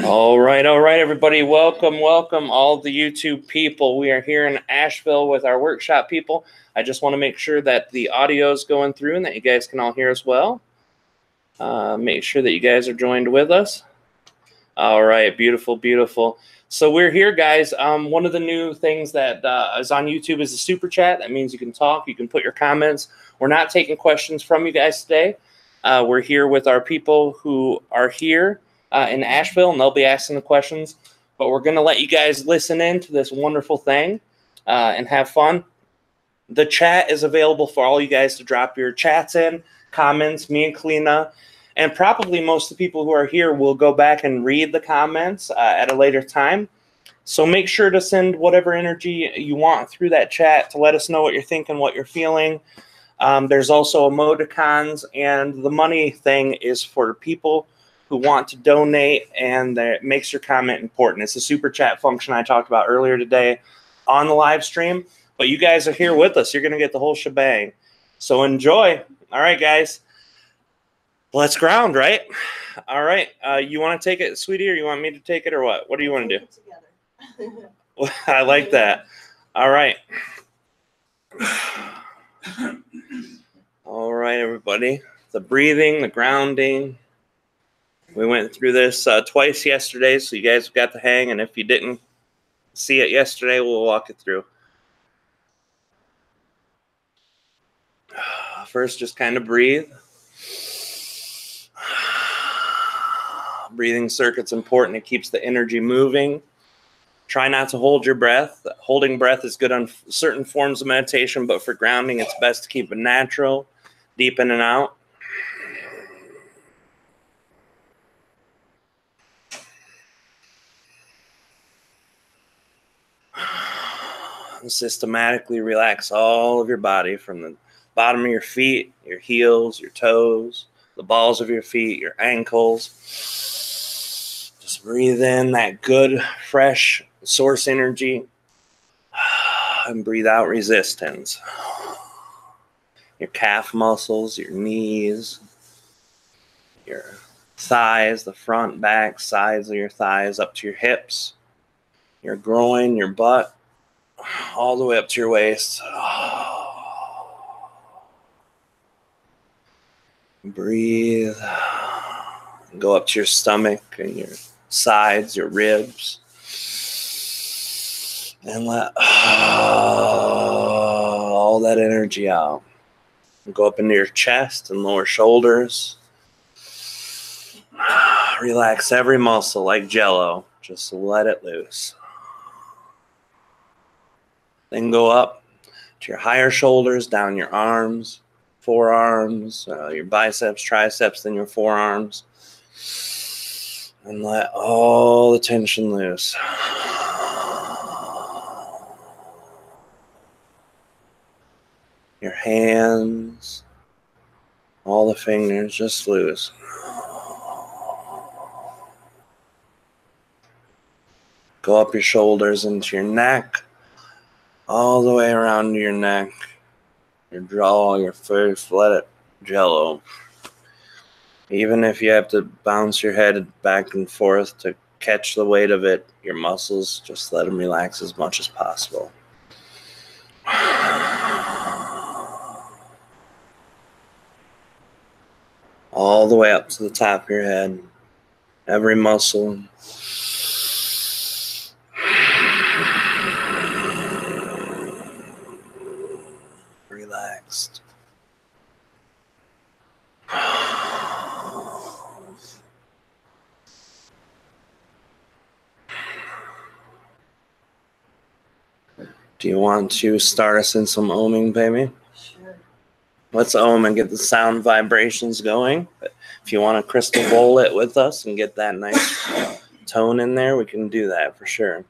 All right, everybody. Welcome, all the YouTube people. We are here in Asheville with our workshop people. I just want to make sure that the audio is going through and that you guys can all hear us well. Make sure that you guys are joined with us. All right, beautiful, beautiful. So we're here, guys. One of the new things that is on YouTube is the super chat. That means you can talk, you can put your comments. We're not taking questions from you guys today. We're here with our people who are here in Asheville, and they'll be asking the questions. But we're going to let you guys listen in to this wonderful thing and have fun. The chat is available for all you guys to drop your chats in, comments, me and Kalina. And probably most of the people who are here will go back and read the comments at a later time. So make sure to send whatever energy you want through that chat to let us know what you're thinking, what you're feeling. There's also emoticons, and the money thing is for people who want to donate, and that makes your comment important. It's a super chat function I talked about earlier today on the live stream. But you guys are here with us. You're going to get the whole shebang. So enjoy. All right, guys. Let's ground, right? All right. You want to take it, sweetie, or you want me to take it, or what? What do you want to do? Together. I like that. All right. All right, everybody. The breathing, the grounding. We went through this twice yesterday, so you guys got the hang. And if you didn't see it yesterday, we'll walk it through. First, just kind of breathe. Breathing circuit's important. It keeps the energy moving. Try not to hold your breath. Holding breath is good on certain forms of meditation, but for grounding, it's best to keep it natural, deep in and out. And systematically relax all of your body from the bottom of your feet, your heels, your toes, the balls of your feet, your ankles. Just breathe in that good, fresh source energy and breathe out resistance. Your calf muscles, your knees, your thighs, the front, back, sides of your thighs up to your hips, your groin, your butt, all the way up to your waist. Breathe. Go up to your stomach and your sides, your ribs. And let all that energy out. Go up into your chest and lower shoulders. Relax every muscle like Jello. Just let it loose. Then go up to your higher shoulders, down your arms, forearms, your biceps, triceps, then your forearms. And let all the tension loose. Your hands, all the fingers, just loose. Go up your shoulders into your neck, all the way around your neck, your jaw, your face, let it jello. Even if you have to bounce your head back and forth to catch the weight of it, your muscles, just let them relax as much as possible. All the way up to the top of your head, every muscle. Relaxed. Do you want to start us in some oming, baby? Sure. Let's om and get the sound vibrations going. But if you want to crystal bowl it with us and get that nice tone in there, we can do that for sure.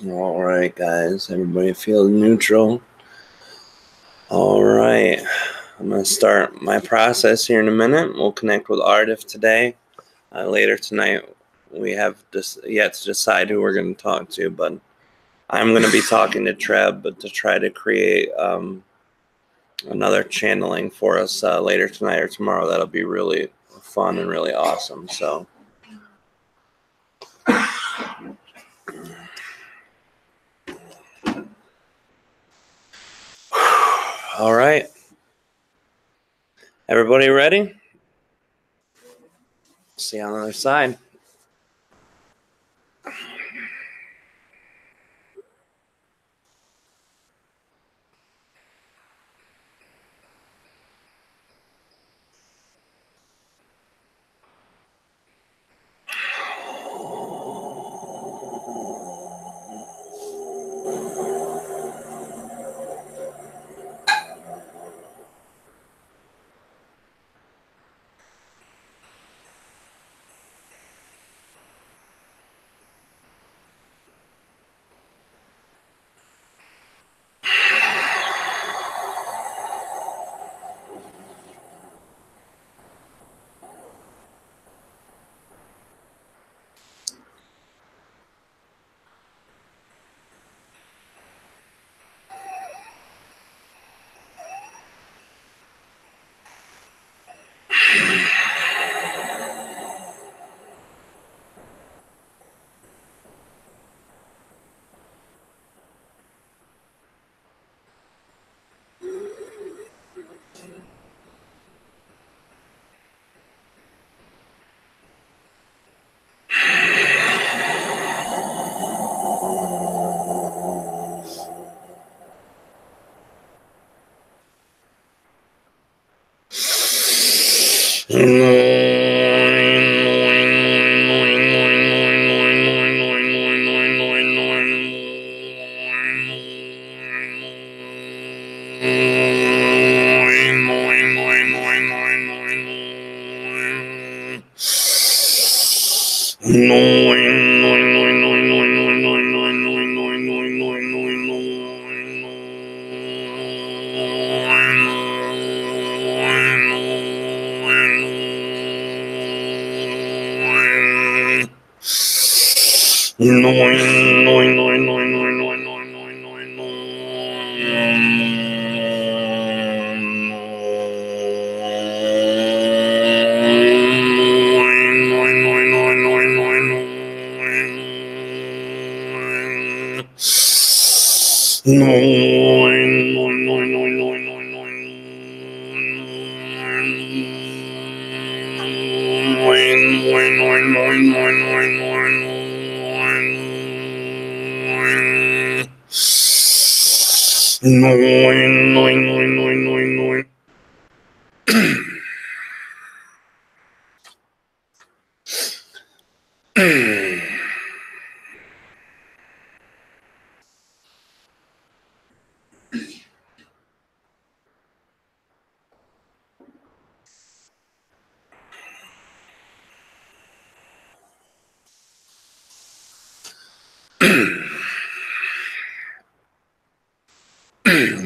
All right, guys. Everybody feel neutral. All right. I'm going to start my process here in a minute. We'll connect with Aridif today. Later tonight, we have yet to decide who we're going to talk to, but I'm going to be talking to Treb, but to try to create another channeling for us later tonight or tomorrow. That'll be really fun and really awesome. So. All right. Everybody ready? See you on the other side.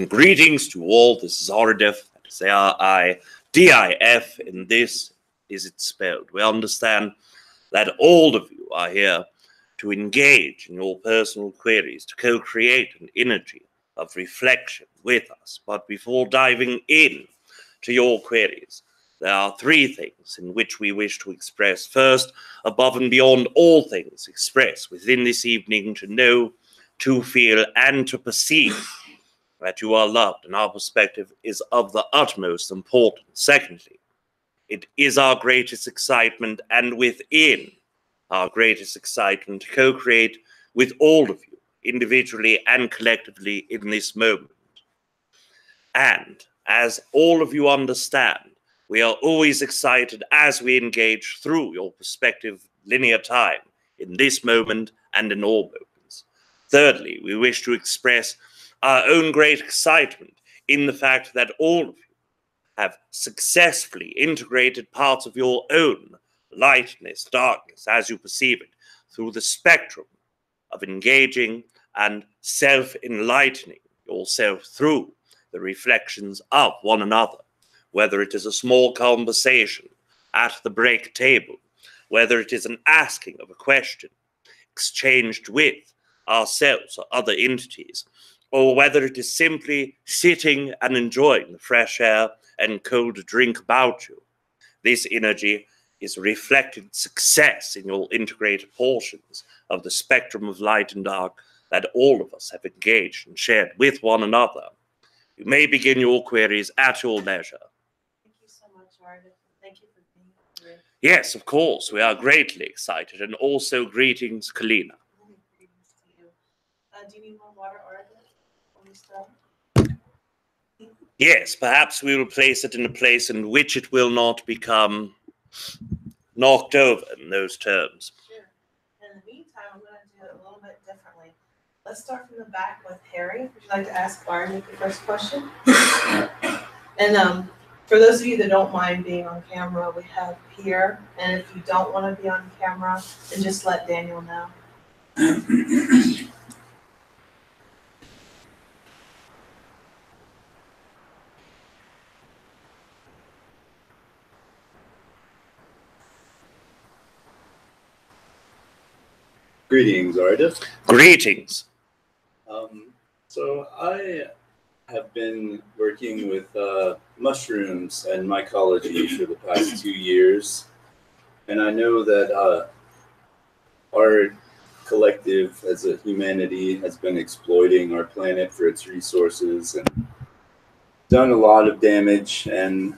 Greetings to all. This is Aridif. That is A-R-I-D-I-F, and this is it spelled. We understand that all of you are here to engage in your personal queries, to co-create an energy of reflection with us. But before diving in to your queries, there are three things in which we wish to express. First, above and beyond all things, express within this evening to know, to feel, and to perceive that you are loved, and our perspective is of the utmost importance. Secondly, it is our greatest excitement, and within our greatest excitement, to co-create with all of you, individually and collectively in this moment. And as all of you understand, we are always excited as we engage through your perspective linear time in this moment and in all moments. Thirdly, we wish to express our own great excitement in the fact that all of you have successfully integrated parts of your own lightness, darkness, as you perceive it, through the spectrum of engaging and self-enlightening yourself through the reflections of one another, whether it is a small conversation at the break table, whether it is an asking of a question exchanged with ourselves or other entities, or whether it is simply sitting and enjoying the fresh air and cold drink about you. This energy is reflected success in your integrated portions of the spectrum of light and dark that all of us have engaged and shared with one another. You may begin your queries at your leisure. Thank you so much, Narada. Thank you for being here. Yes, of course, we are greatly excited, and also greetings, Kalina. Greetings to you. Do you need more water, Narada, when we start? Yes, perhaps we will place it in a place in which it will not become knocked over in those terms. Sure. In the meantime, I'm going to do it a little bit differently. Let's start from the back with Harry. Would you like to ask Barney the first question? And for those of you that don't mind being on camera, we have here. And if you don't want to be on camera, then just let Daniel know. Greetings, Aridif. Greetings. So I have been working with mushrooms and mycology for the past 2 years, and I know that our collective as a humanity has been exploiting our planet for its resources and done a lot of damage, and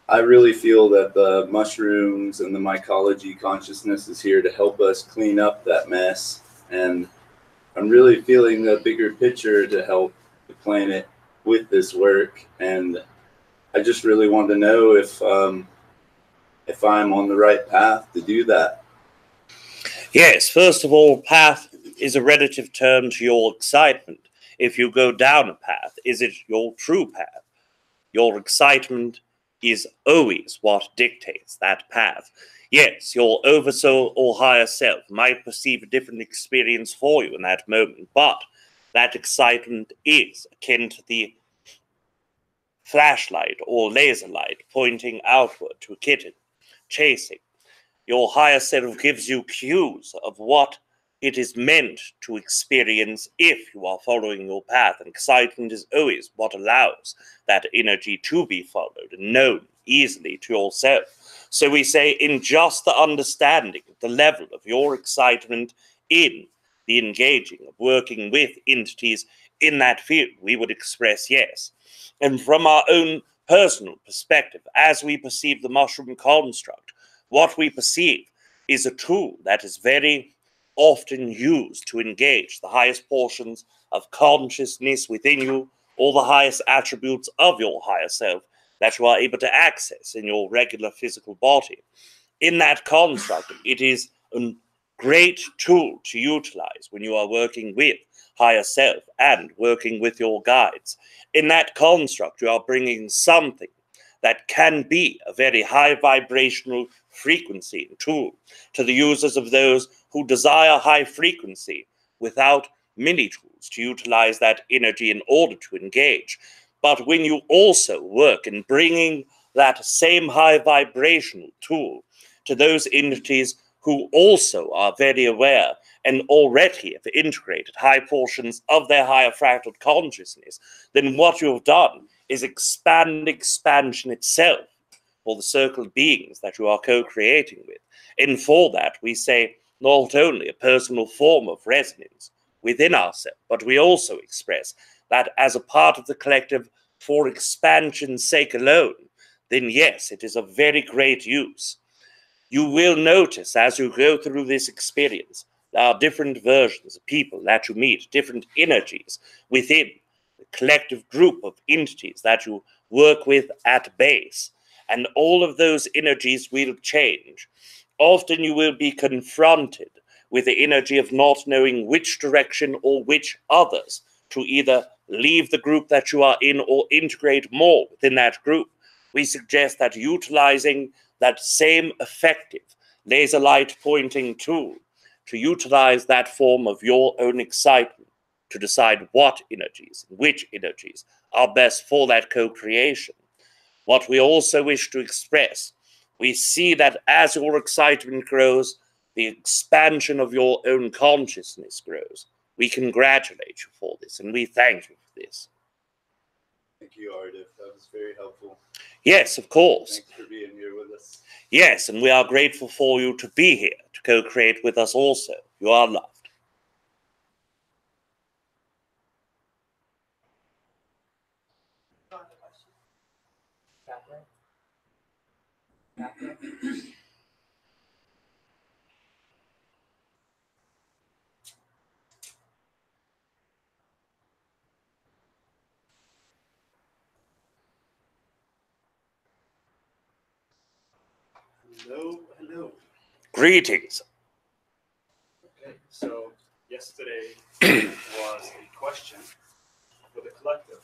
I really feel that the mushrooms and the mycology consciousness is here to help us clean up that mess, and I'm really feeling the bigger picture to help the planet with this work, and I just really want to know if I'm on the right path to do that. Yes, first of all, path is a relative term to your excitement. if you go down a path, is it your true path? Your excitement is always what dictates that path. Yes, your oversoul or higher self might perceive a different experience for you in that moment, but that excitement is akin to the flashlight or laser light pointing outward to a kitten, chasing. Your higher self gives you cues of what it is meant to experience if you are following your path, and excitement is always what allows that energy to be followed and known easily to yourself. So we say, in just the understanding of the level of your excitement in the engaging of working with entities in that field, we would express yes. And from our own personal perspective, as we perceive the mushroom construct, what we perceive is a tool that is very often used to engage the highest portions of consciousness within you, or the highest attributes of your higher self that you are able to access in your regular physical body. In that construct, it is a great tool to utilize when you are working with higher self and working with your guides. In that construct, you are bringing something that can be a very high vibrational frequency and tool to the users of those who desire high frequency without many tools to utilize that energy in order to engage. But when you also work in bringing that same high vibrational tool to those entities who also are very aware and already have integrated high portions of their higher fractal consciousness, then what you have done is expansion itself for the circled beings that you are co-creating with. And for that, we say not only a personal form of resonance within ourselves, but we also express that as a part of the collective for expansion's sake alone, then yes, it is of very great use. You will notice as you go through this experience, there are different versions of people that you meet, different energies within the collective group of entities that you work with at base. And all of those energies will change. Often you will be confronted with the energy of not knowing which direction or which others to either leave the group that you are in or integrate more within that group. We suggest that utilizing that same effective laser light pointing tool to utilize that form of your own excitement to decide what energies, which energies are best for that co-creation. What we also wish to express, we see that as your excitement grows, the expansion of your own consciousness grows. We congratulate you for this, and we thank you for this. Thank you, Aridif. That was very helpful. Yes, of course. Thanks for being here with us. Yes, and we are grateful for you to be here, to co-create with us also. You are loved. Hello, hello. Greetings. Okay, so yesterday was a question for the collective,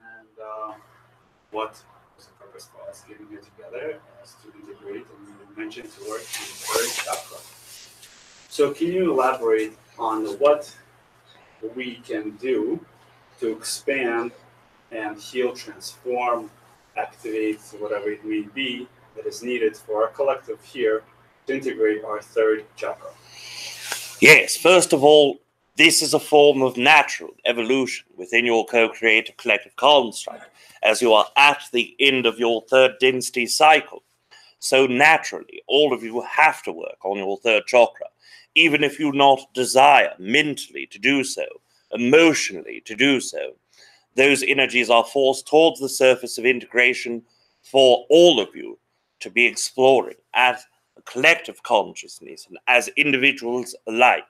and what was the purpose for us getting here together as to integrate, and you mentioned to work on the third chakra. So can you elaborate on what we can do to expand and heal, transform, activate, whatever it may be, that is needed for our collective here to integrate our third chakra? Yes, first of all, this is a form of natural evolution within your co-creative collective construct, as you are at the end of your third density cycle. So naturally, all of you have to work on your third chakra, even if you not desire mentally to do so, emotionally to do so. Those energies are forced towards the surface of integration for all of you to be exploring as a collective consciousness and as individuals alike.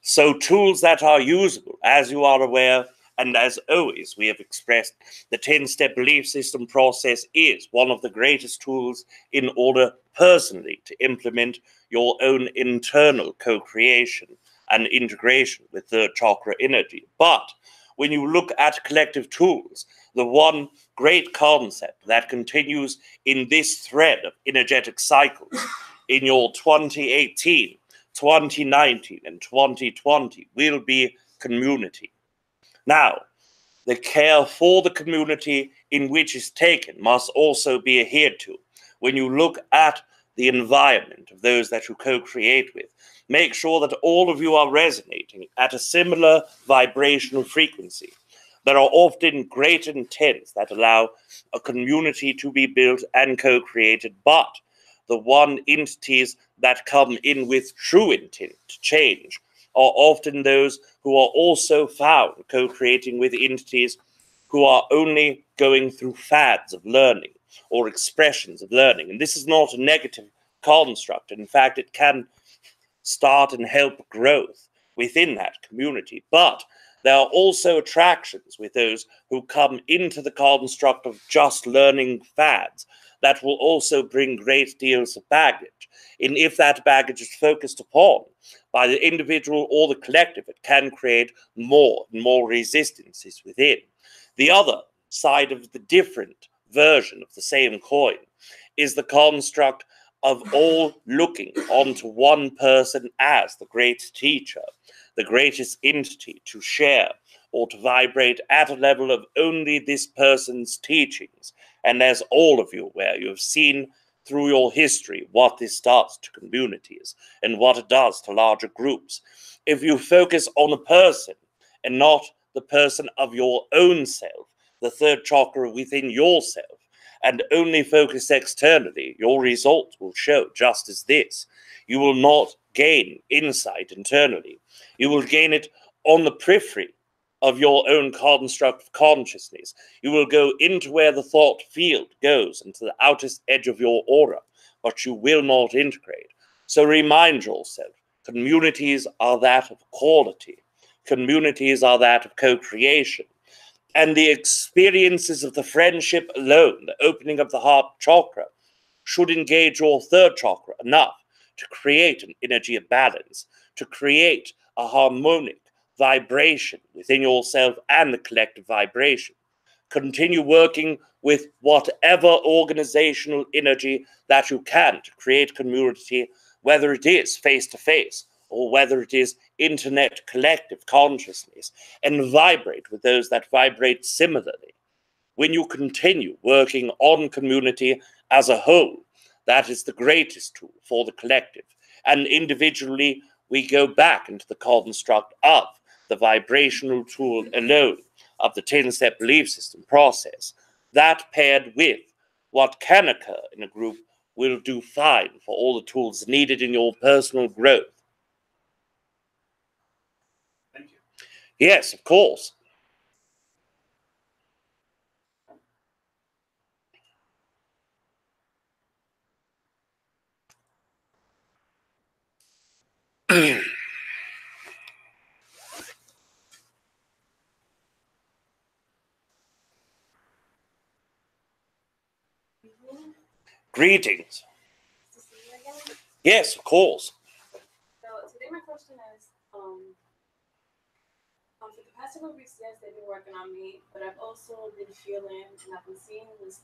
So tools that are usable, as you are aware, and as always we have expressed, the 10-step belief system process is one of the greatest tools in order personally to implement your own internal co-creation and integration with third chakra energy. But when you look at collective tools, the one great concept that continues in this thread of energetic cycles in your 2018, 2019, and 2020 will be community. Now, the care for the community in which is taken must also be adhered to. When you look at the environment of those that you co-create with, make sure that all of you are resonating at a similar vibrational frequency. There are often great intents that allow a community to be built and co-created, but the one entities that come in with true intent to change are often those who are also found co-creating with entities who are only going through fads of learning or expressions of learning. And this is not a negative construct. In fact, it can start and help growth within that community. But there are also attractions with those who come into the construct of just learning fads that will also bring great deals of baggage. And if that baggage is focused upon by the individual or the collective, it can create more and more resistances within. The other side of the different version of the same coin is the construct of all looking onto one person as the great teacher, the greatest entity to share or to vibrate at a level of only this person's teachings. And as all of you aware, you have seen through your history what this does to communities and what it does to larger groups. If you focus on a person and not the person of your own self, the third chakra within yourself, and only focus externally, your results will show just as this. You will not gain insight internally. You will gain it on the periphery of your own construct of consciousness. You will go into where the thought field goes, into the outest edge of your aura, but you will not integrate. So remind yourself, communities are that of quality. Communities are that of co-creation. And the experiences of the friendship alone, the opening of the heart chakra, should engage your third chakra enough to create an energy of balance, to create a harmonic vibration within yourself and the collective vibration. Continue working with whatever organizational energy that you can to create community, whether it is face-to-face or whether it is internet collective consciousness, and vibrate with those that vibrate similarly. When you continue working on community as a whole, that is the greatest tool for the collective. And individually, we go back into the construct of the vibrational tool alone of the 10-step belief system process. That paired with what can occur in a group will do fine for all the tools needed in your personal growth. Thank you. Yes, of course. Greetings. To see you again. Yes, of course. So today my question is, for the past several weeks, yes, they've been working on me, but I've also been feeling and I've been seeing this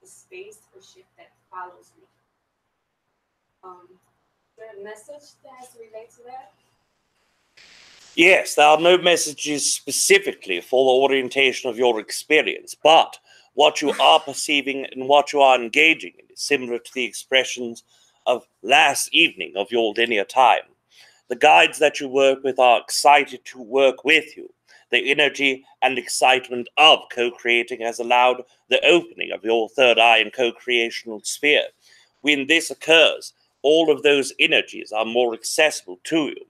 the space or shift that follows me. Is there a message that has to relate to that? Yes, there are no messages specifically for the orientation of your experience, but what you are perceiving and what you are engaging in is similar to the expressions of last evening of your linear time. The guides that you work with are excited to work with you. The energy and excitement of co-creating has allowed the opening of your third eye and co-creational sphere. When this occurs, all of those energies are more accessible to you.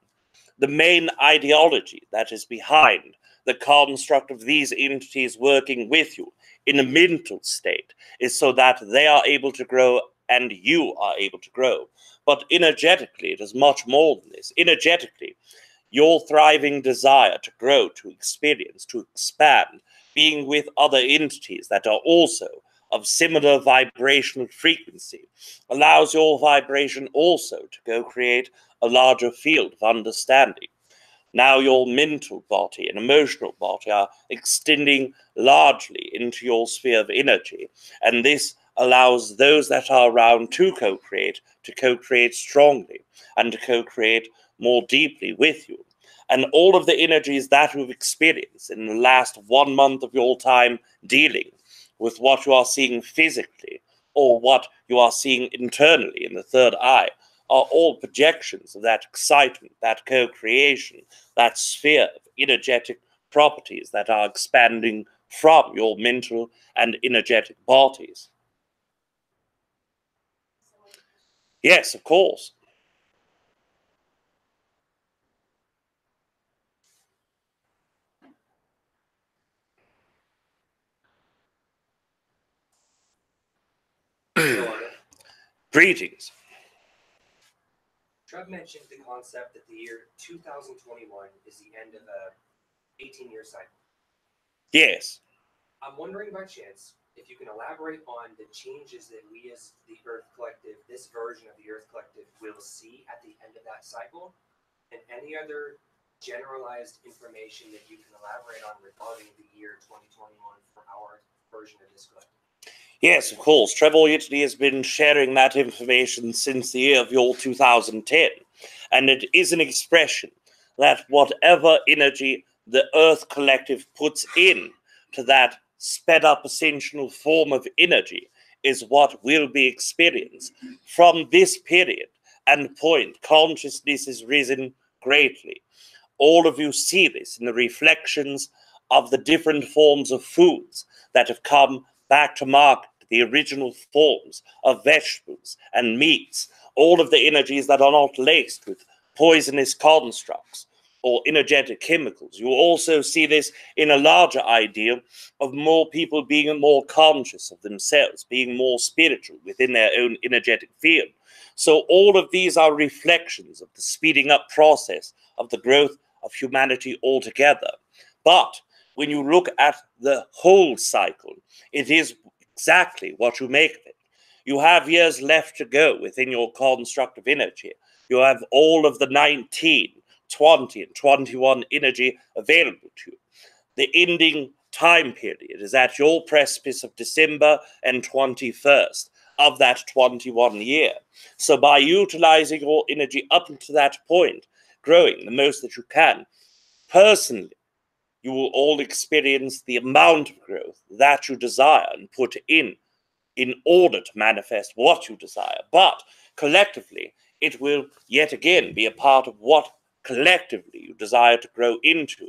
The main ideology that is behind the construct of these entities working with you in a mental state is so that they are able to grow and you are able to grow. But energetically, it is much more than this. Energetically, your thriving desire to grow, to experience, to expand, being with other entities that are also of similar vibrational frequency, allows your vibration also to go create a larger field of understanding. Now your mental body and emotional body are extending largely into your sphere of energy, and this allows those that are around to co-create strongly and to co-create more deeply with you. And all of the energies that we've experienced in the last 1 month of your time dealing with what you are seeing physically or what you are seeing internally in the third eye are all projections of that excitement, that co-creation, that sphere of energetic properties that are expanding from your mental and energetic bodies. Yes, of course. Greetings. Treb mentioned the concept that the year 2021 is the end of a 18-year cycle. Yes. I'm wondering by chance if you can elaborate on the changes that we as the Earth Collective, this version of the Earth Collective, will see at the end of that cycle, and any other generalized information that you can elaborate on regarding the year 2021 for our version of this collective. Yes, of course. Treb Bor Yit NE has been sharing that information since the year of your 2010. And it is an expression that whatever energy the Earth Collective puts in to that sped up ascensional form of energy is what will be experienced. From this period and point, consciousness is risen greatly. All of you see this in the reflections of the different forms of foods that have come back to market, the original forms of vegetables and meats, all of the energies that are not laced with poisonous constructs or energetic chemicals. You also see this in a larger idea of more people being more conscious of themselves, being more spiritual within their own energetic field. So all of these are reflections of the speeding up process of the growth of humanity altogether. But when you look at the whole cycle, it is exactly what you make of it. You have years left to go within your constructive energy. You have all of the 19, 20, and 21 energy available to you. The ending time period is at your precipice of December and 21st of that 21 year. So by utilizing your energy up to that point, growing the most that you can, personally, you will all experience the amount of growth that you desire and put in order to manifest what you desire. But collectively, it will yet again be a part of what collectively you desire to grow into.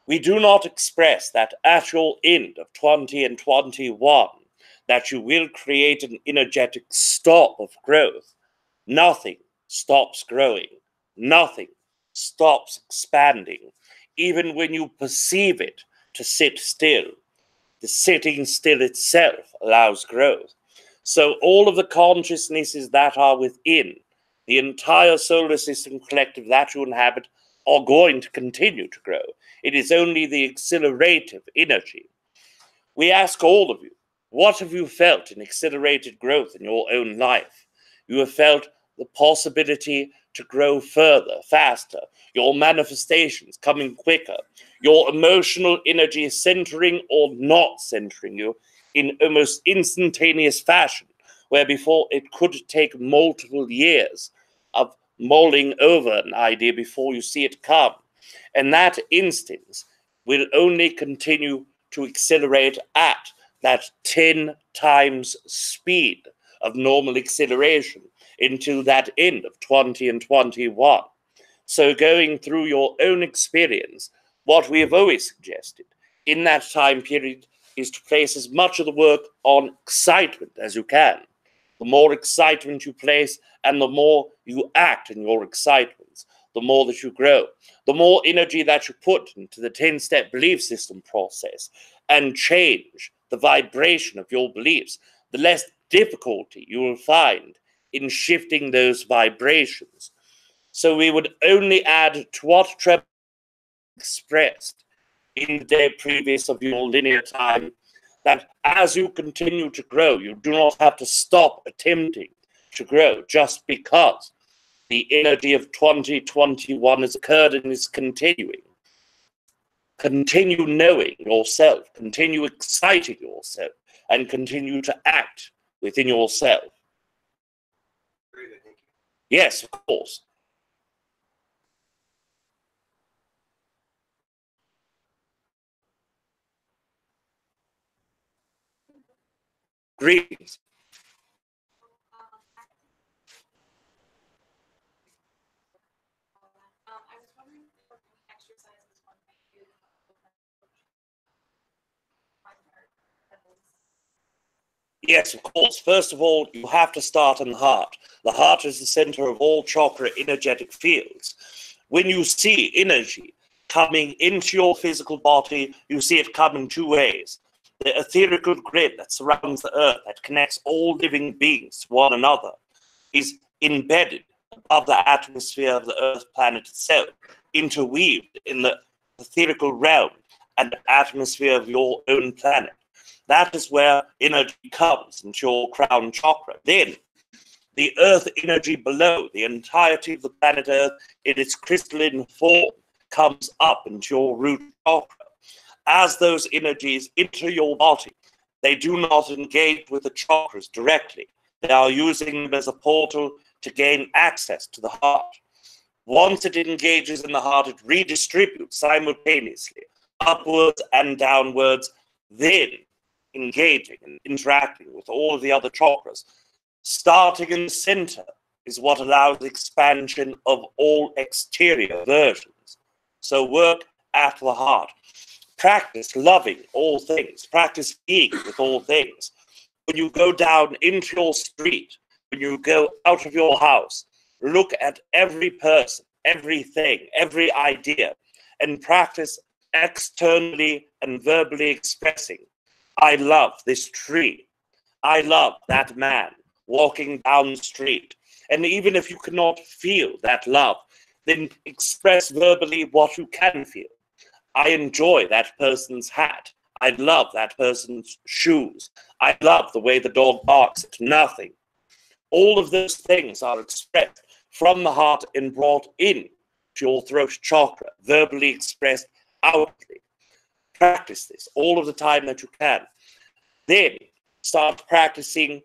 We do not express that at your end of 20 and 21 that you will create an energetic stop of growth. Nothing stops growing. Nothing stops expanding. Even when you perceive it to sit still, the sitting still itself allows growth. So all of the consciousnesses that are within the entire solar system collective that you inhabit are going to continue to grow. It is only the accelerative energy. We ask all of you, what have you felt in accelerated growth in your own life? You have felt the possibility to grow further, faster, your manifestations coming quicker, your emotional energy centering or not centering you in almost instantaneous fashion, where before it could take multiple years of mulling over an idea before you see it come. And that instance will only continue to accelerate at that 10 times speed of normal acceleration until that end of 20 and 21. So going through your own experience, what we have always suggested in that time period is to place as much of the work on excitement as you can. The more excitement you place and the more you act in your excitements, the more that you grow. The more energy that you put into the 10-step belief system process and change the vibration of your beliefs, the less difficulty you will find in shifting those vibrations. So we would only add to what Treb expressed in the day previous of your linear time, that as you continue to grow, you do not have to stop attempting to grow just because The energy of 2021 has occurred and is continuing. Continue knowing yourself, continue exciting yourself, and continue to act within yourself. Very good, thank you. Yes, of course. Greetings. I was wondering what exercises one might do to Yes, of course. First of all, you have to start in the heart. The heart is the center of all chakra energetic fields. When you see energy coming into your physical body, you see it come in two ways. The etherical grid that surrounds the earth, that connects all living beings to one another, is embedded above the atmosphere of the earth planet itself, interweaved in the etherical realm and atmosphere of your own planet. That is where energy comes into your crown chakra. Then, the earth energy below, the entirety of the planet Earth in its crystalline form, comes up into your root chakra. As those energies enter your body, they do not engage with the chakras directly. They are using them as a portal to gain access to the heart. Once it engages in the heart, it redistributes simultaneously, upwards and downwards, then engaging and interacting with all of the other chakras. Starting in the center is what allows expansion of all exterior versions. So work at the heart. Practice loving all things. Practice being with all things. When you go down into your street, when you go out of your house, look at every person, everything, every idea, and practice externally and verbally expressing, I love this tree. I love that man walking down the street. And even if you cannot feel that love, then express verbally what you can feel. I enjoy that person's hat. I love that person's shoes. I love the way the dog barks at nothing. All of those things are expressed from the heart and brought in to your throat chakra, verbally expressed outwardly. Practice this all of the time that you can. Then start practicing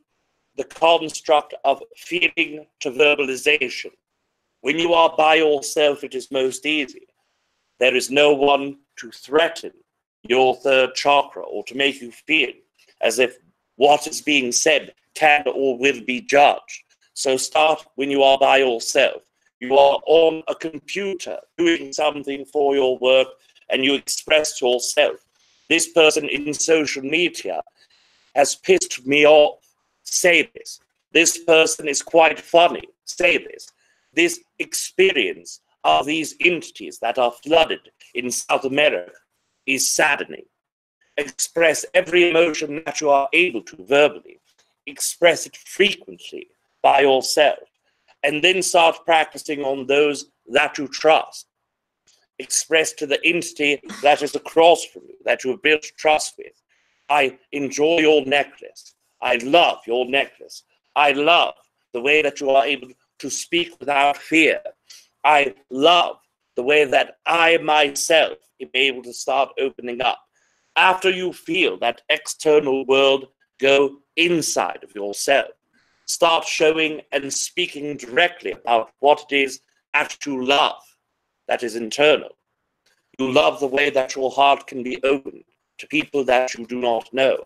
the construct of feeling to verbalization. When you are by yourself, it is most easy. There is no one to threaten your third chakra or to make you feel as if what is being said can or will be judged. So start when you are by yourself. You are on a computer doing something for your work and you express to yourself, this person in social media has pissed me off. Say this. This person is quite funny. Say this. This experience of these entities that are flooded in South America is saddening. Express every emotion that you are able to verbally. Express it frequently by yourself. And then start practicing on those that you trust. Express to the entity that is across from you, that you have built trust with. I enjoy your necklace. I love your necklace. I love the way that you are able to speak without fear. I love the way that I myself am able to start opening up. After you feel that external world, go inside of yourself. Start showing and speaking directly about what it is that you love, that is internal. You love the way that your heart can be opened to people that you do not know.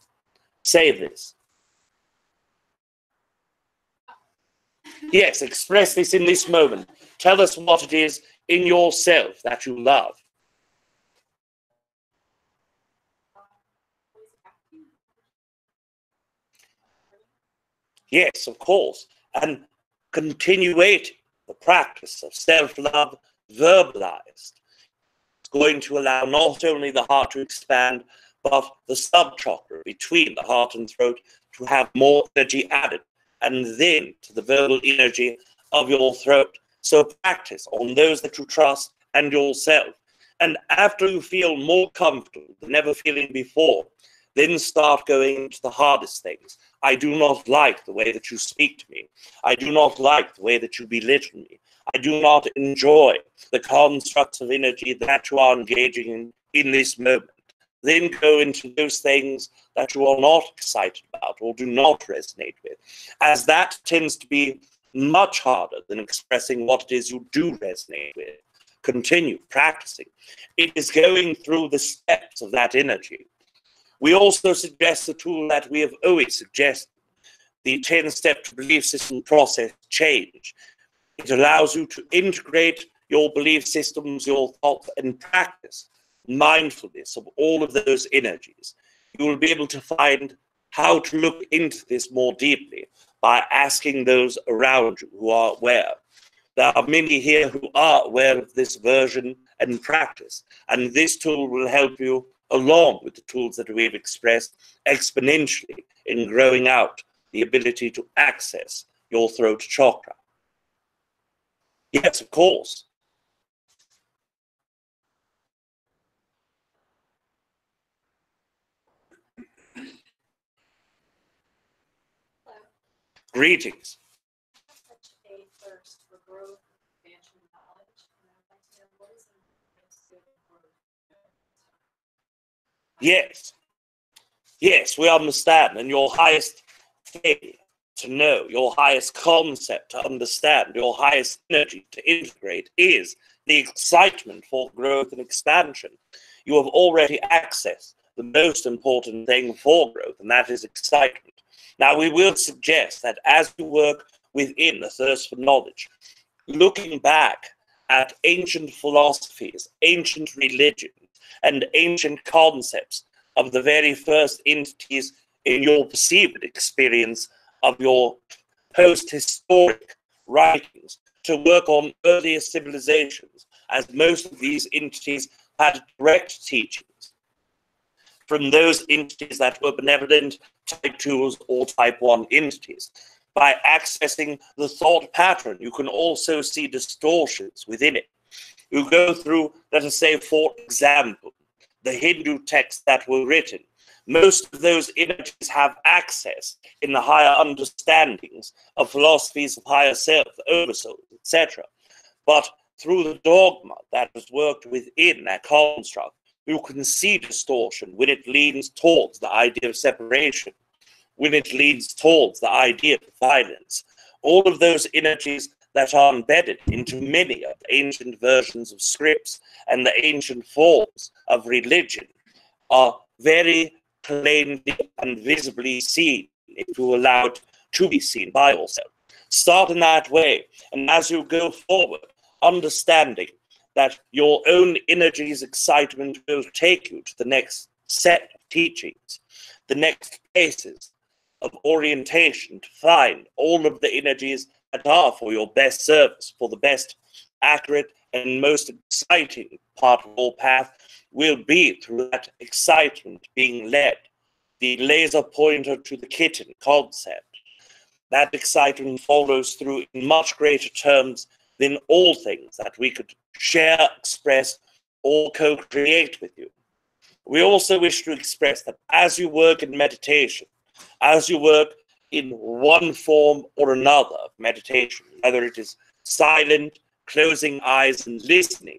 Say this. Yes, express this in this moment. Tell us what it is in yourself that you love. Yes, of course. And continuating the practice of self-love verbalized. It's going to allow not only the heart to expand, but the sub-chakra between the heart and throat to have more energy added, and then to the verbal energy of your throat. So practice on those that you trust and yourself. And after you feel more comfortable than ever feeling before, then start going into the hardest things. I do not like the way that you speak to me. I do not like the way that you belittle me. I do not enjoy the constructs of energy that you are engaging in this moment. Then go into those things that you are not excited about or do not resonate with, as that tends to be much harder than expressing what it is you do resonate with. Continue practicing. It is going through the steps of that energy. We also suggest the tool that we have always suggested, the 10-step belief system process change. It allows you to integrate your belief systems, your thoughts, and practice mindfulness of all of those energies. You will be able to find how to look into this more deeply by asking those around you who are aware. There are many here who are aware of this version and practice, and this tool will help you along with the tools that we've expressed exponentially in growing out the ability to access your throat chakra. Yes, of course. Greetings. Such a thirst for growth, expansion, and knowledge, and I'd like to know what is the next good growth. Yes. Yes, we understand. And your highest thing to know, your highest concept to understand, your highest energy to integrate is the excitement for growth and expansion. You have already accessed the most important thing for growth, and that is excitement. Now, we will suggest that as you work within the thirst for knowledge, looking back at ancient philosophies, ancient religions, and ancient concepts of the very first entities in your perceived experience of your post-historic writings, to work on earlier civilizations, as most of these entities had direct teachings from those entities that were benevolent type 2s or type 1 entities. By accessing the thought pattern, you can also see distortions within it. You go through, let us say, for example, the Hindu texts that were written. Most of those energies have access in the higher understandings of philosophies of higher self, the oversoul, etc. But through the dogma that was worked within that construct, you can see distortion when it leans towards the idea of separation, when it leans towards the idea of violence. All of those energies that are embedded into many of the ancient versions of scripts and the ancient forms of religion are very plainly and visibly seen if you allow it to be seen by yourself. Start in that way, and as you go forward, understanding that your own energy's excitement will take you to the next set of teachings, the next places of orientation to find all of the energies that are for your best service, for the best accurate and most exciting part of your path will be through that excitement being led, the laser pointer to the kitten concept. That excitement follows through in much greater terms than all things that we could share, express, or co-create with you. We also wish to express that as you work in meditation, as you work in one form or another of meditation, whether it is silent, closing eyes and listening,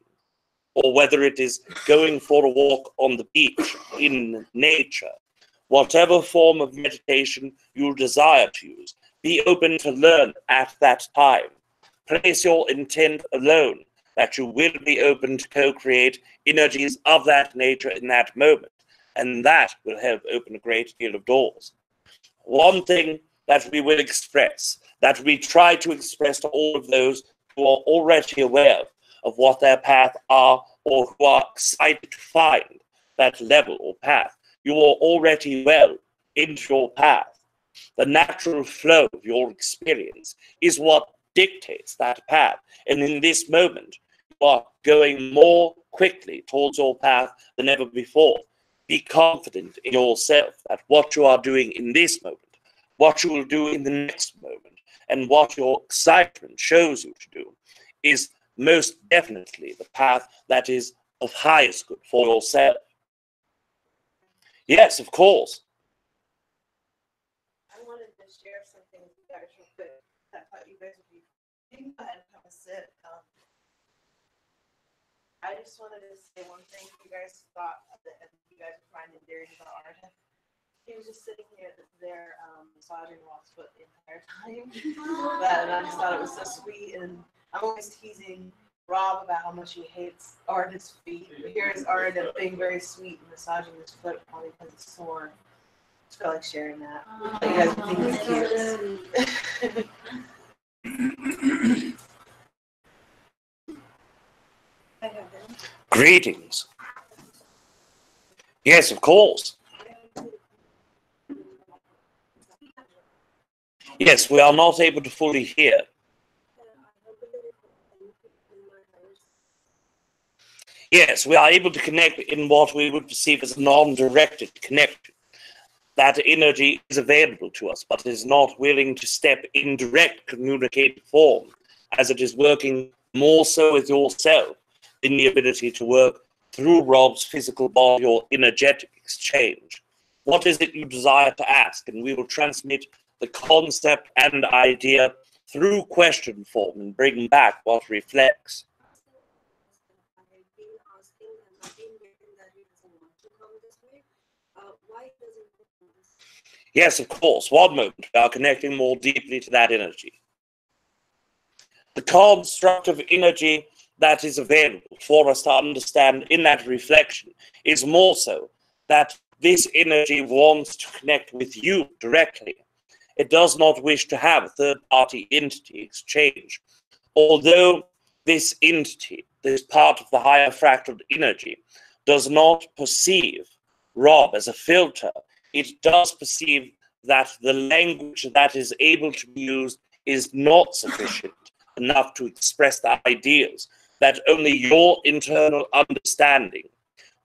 or whether it is going for a walk on the beach in nature, whatever form of meditation you desire to use, be open to learn at that time. Place your intent alone that you will be open to co-create energies of that nature in that moment, and that will help open a great deal of doors. One thing that we will express, that we try to express to all of those who are already aware of what their path are or who are excited to find that level or path. You are already well into your path. The natural flow of your experience is what dictates that path. And in this moment, you are going more quickly towards your path than ever before. Be confident in yourself that what you are doing in this moment, what you will do in the next moment, and what your excitement shows you to do is most definitely the path that is of highest good for yourself. Yes, of course. I wanted to share something with you guys real quick. I thought you guys would be You can go ahead and have a sit. I just wanted to say one thing. You guys thought that you guys were finding theories about Aridif. He was just sitting here there massaging Rob's foot the entire time. And I just thought it was so sweet. And I'm always teasing Rob about how much he hates Aridif's feet. But here's Aridif being very sweet and massaging his foot probably because it's sore. I just feel like sharing that. You guys think it's cute. Greetings. Yes, of course. Yes, we are not able to fully hear. Yes, we are able to connect in what we would perceive as a non-directed connection. That energy is available to us, but is not willing to step in direct communicative form, as it is working more so with yourself in the ability to work through Rob's physical body or energetic exchange. What is it you desire to ask? And we will transmit the concept and idea through question form and bring back what reflects. Yes, of course. One moment. We are connecting more deeply to that energy. The construct of energy that is available for us to understand in that reflection is more so that this energy wants to connect with you directly. It does not wish to have a third-party entity exchange. Although this entity, this part of the higher fractal energy, does not perceive Rob as a filter, it does perceive that the language that is able to be used is not sufficient enough to express the ideas that only your internal understanding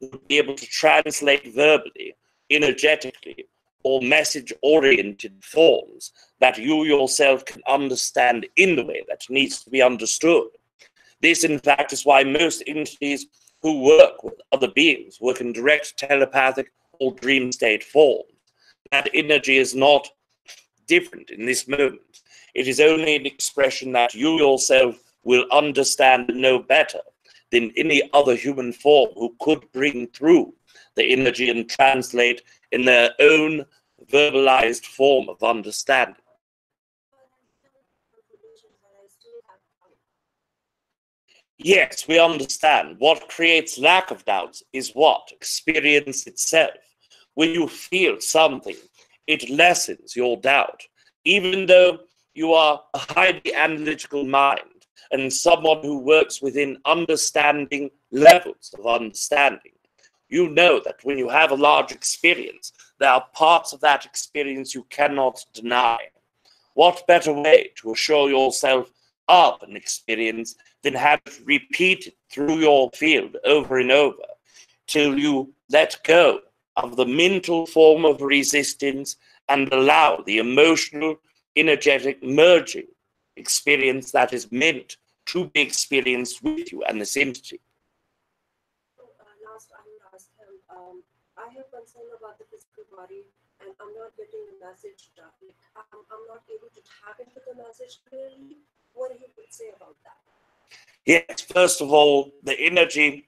would be able to translate verbally, energetically, or message-oriented forms that you yourself can understand in the way that needs to be understood. This, in fact, is why most entities who work with other beings work in direct telepathic or dream state form. That energy is not different in this moment. It is only an expression that you yourself will understand and know better than any other human form who could bring through the energy and translate in their own verbalized form of understanding. Yes, we understand. What creates lack of doubts is what? Experience itself. When you feel something, it lessens your doubt. Even though you are a highly analytical mind and someone who works within understanding levels of understanding, you know that when you have a large experience, there are parts of that experience you cannot deny. What better way to assure yourself of an experience than have it repeated through your field over and over till you let go of the mental form of resistance and allow the emotional, energetic merging experience that is meant to be experienced with you and this entity. Last, I would ask him, I have concern about the physical body and I'm not getting the message done. I'm not able to tap into the message clearly. What he would say about that? Yes, first of all, the energy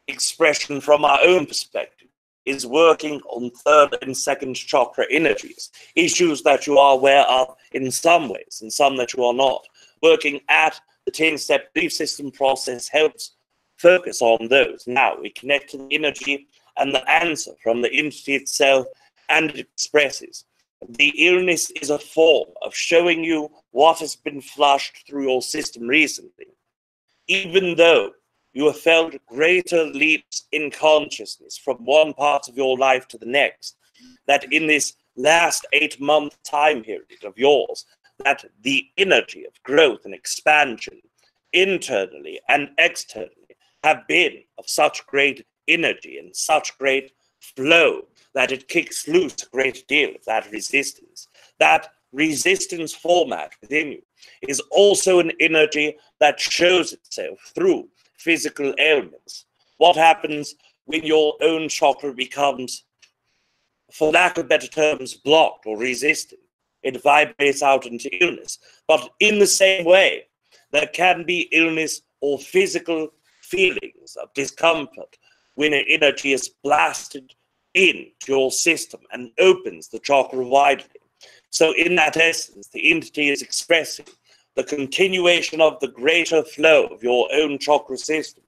expression from our own perspective is working on third and second chakra energies, issues that you are aware of in some ways and some that you are not. Working at the 10-step belief system process helps focus on those. Now we connect to the energy and the answer from the entity itself, and it expresses. The illness is a form of showing you what has been flushed through your system recently. Even though you have felt greater leaps in consciousness from one part of your life to the next, that in this last 8-month time period of yours, that the energy of growth and expansion internally and externally have been of such great energy and such great flow that it kicks loose a great deal of that resistance. That resistance format within you is also an energy that shows itself through physical ailments. What happens when your own chakra becomes, for lack of better terms, blocked or resistant? It vibrates out into illness. But in the same way There can be illness or physical feelings of discomfort when an energy is blasted into your system and opens the chakra widely. So in that essence, the entity is expressing the continuation of the greater flow of your own chakra system.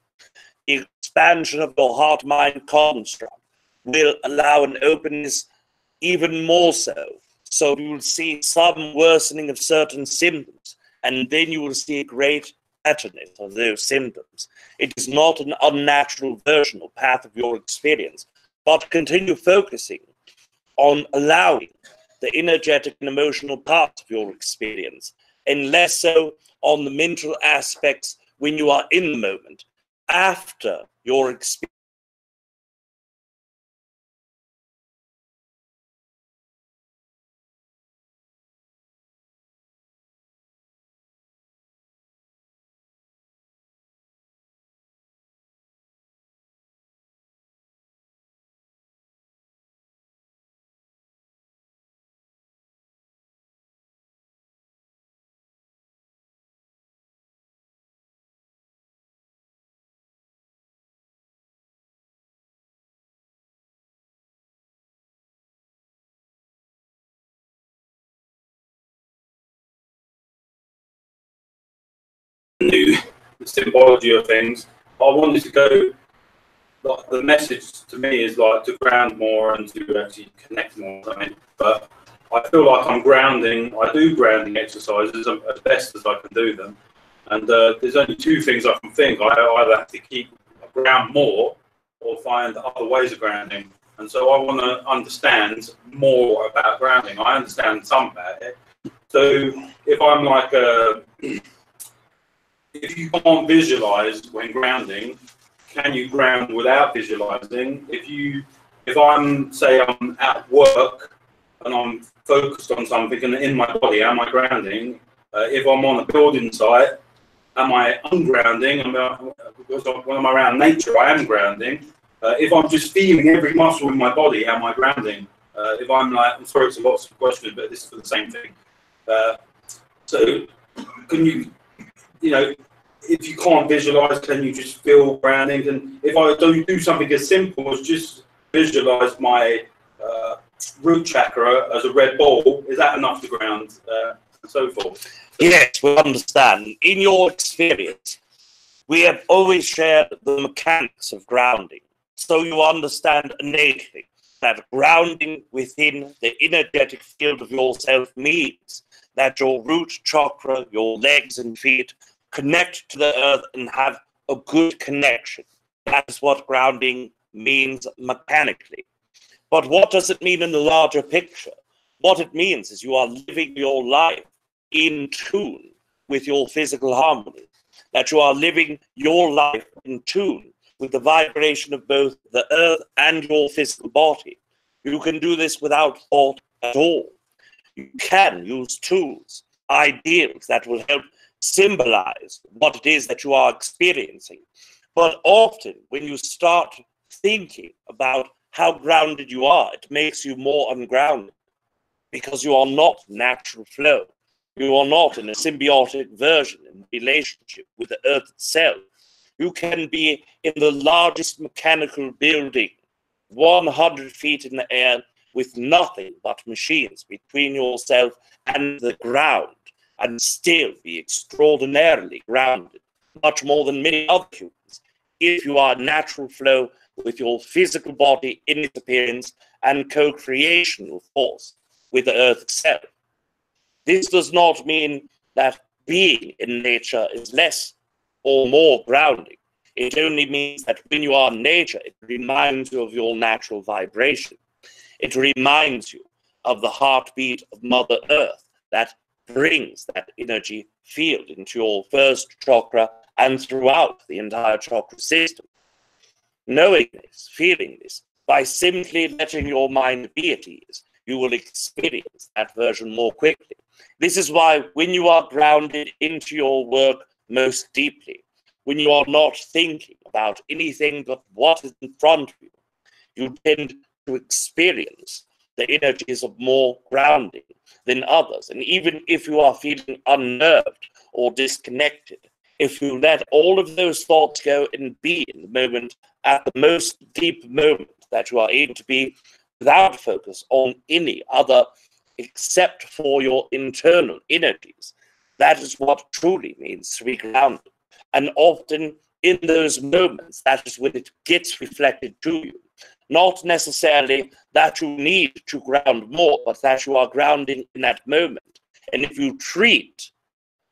The expansion of your heart-mind construct will allow an openness even more so. So you will see some worsening of certain symptoms, and then you will see a great betterness of those symptoms. It is not an unnatural version or path of your experience, but continue focusing on allowing the energetic and emotional parts of your experience, and less so on the mental aspects when you are in the moment, after your experience. New the symbology of things. I wanted to go, like, the message to me is like to ground more and to actually connect more. I mean, but I feel like I'm grounding. I do grounding exercises as best as I can do them, and there's only two things I can think. I either have to keep ground more or find other ways of grounding. And so I want to understand more about grounding. I understand some about it. So if I'm like if you can't visualize when grounding, can you ground without visualizing? If I'm, say I'm at work and I'm focused on something and in my body, am I grounding? If I'm on a building site, am I ungrounding? Because when I'm around nature, I am grounding. If I'm just feeling every muscle in my body, am I grounding? If I'm like, I'm sorry, it's a lot of questions, but this is for the same thing. So can you, if you can't visualize, can you just feel grounding? And if I do something as simple as just visualize my root chakra as a red ball, is that enough to ground, and so forth? Yes, we understand. In your experience, we have always shared the mechanics of grounding. So you understand innately that grounding within the energetic field of yourself means that your root chakra, your legs and feet, connect to the earth and have a good connection. That is what grounding means mechanically. But what does it mean in the larger picture? What it means is you are living your life in tune with your physical harmony, that you are living your life in tune with the vibration of both the earth and your physical body. You can do this without thought at all. You can use tools, ideals that will help symbolize what it is that you are experiencing. But often when you start thinking about how grounded you are, it makes you more ungrounded, because you are not natural flow. You are not in a symbiotic version in relationship with the earth itself. You can be in the largest mechanical building, 100 feet in the air, with nothing but machines between yourself and the ground, and still be extraordinarily grounded, much more than many other humans, if you are natural flow with your physical body in its appearance and co-creational force with the earth itself. This does not mean that being in nature is less or more grounding. It only means that when you are in nature, it reminds you of your natural vibration. It reminds you of the heartbeat of Mother Earth that brings that energy field into your first chakra and throughout the entire chakra system. Knowing this, feeling this, by simply letting your mind be at ease, you will experience that version more quickly. This is why when you are grounded into your work most deeply, when you are not thinking about anything but what is in front of you, you tend to experience the energies of more grounding than others. And even if you are feeling unnerved or disconnected, if you let all of those thoughts go and be in the moment, at the most deep moment that you are able to be, without focus on any other except for your internal energies, that is what truly means to be grounded. And often in those moments, that is when it gets reflected to you. Not necessarily that you need to ground more, but that you are grounding in that moment. And if you treat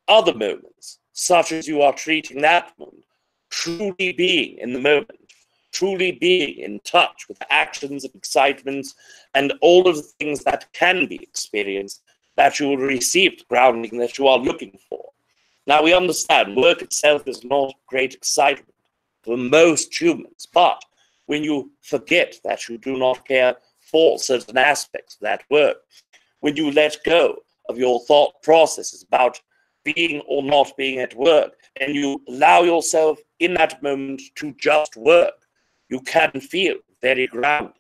other moments such as you are treating that moment, truly being in the moment, truly being in touch with the actions and excitements and all of the things that can be experienced, that you will receive the grounding that you are looking for. Now, we understand work itself is not great excitement for most humans, but when you forget that you do not care for certain aspects of that work, when you let go of your thought processes about being or not being at work, and you allow yourself in that moment to just work, you can feel very grounded.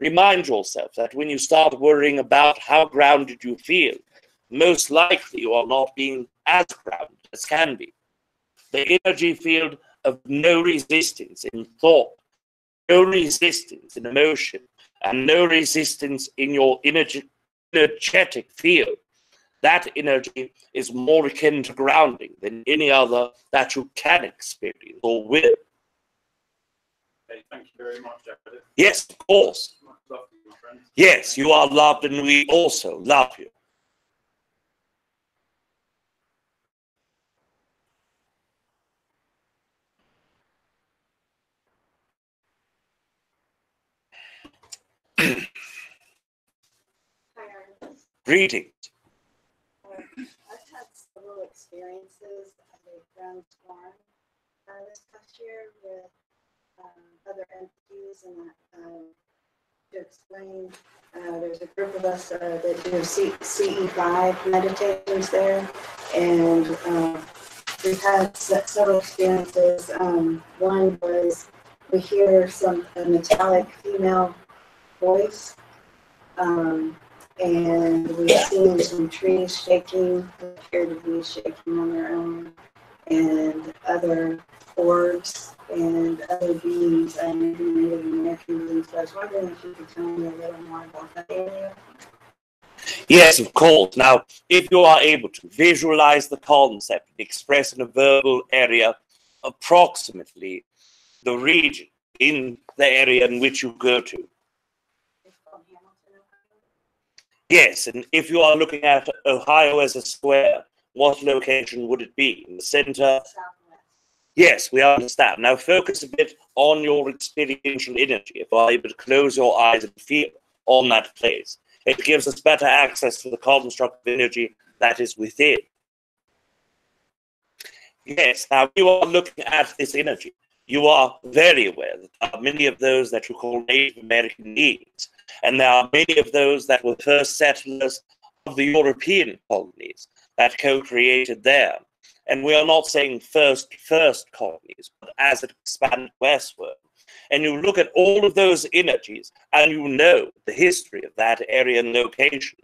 Remind yourself that when you start worrying about how grounded you feel, most likely you are not being as grounded as can be. The energy field of no resistance in thought, no resistance in emotion, and no resistance in your energetic field. That energy is more akin to grounding than any other that you can experience or will. Okay, thank you very much, Eduardo. Yes, of course. Much love to you, my friend. Yes, you are loved and we also love you. Hi, Aridif. Greetings. I've had several experiences at a friend's farm this past year with other entities, and to explain, there's a group of us that do CE5 meditations there, and we've had several experiences. One was we hear a metallic female voice. And we've seen some trees shaking, appear to be shaking on their own, and other orbs and other beings, and maybe Native American beings. So I was wondering if you could tell me a little more about that area. Yes, of course. Now, if you are able to visualize the concept and express in a verbal area approximately the region in the area in which you go to. It's called Hamilton, Ohio. Yes, and if you are looking at Ohio as a square, what location would it be? In the center? Southwest. Yes, we understand. Now focus a bit on your experiential energy. If you are able to close your eyes and feel on that place, it gives us better access to the construct of energy that is within. Yes, now you are looking at this energy. You are very aware that there are many of those that you call Native American beings, and there are many of those that were first settlers of the European colonies that co-created there. And we are not saying first colonies, but as it expanded westward. And you look at all of those energies, and you know the history of that area and location.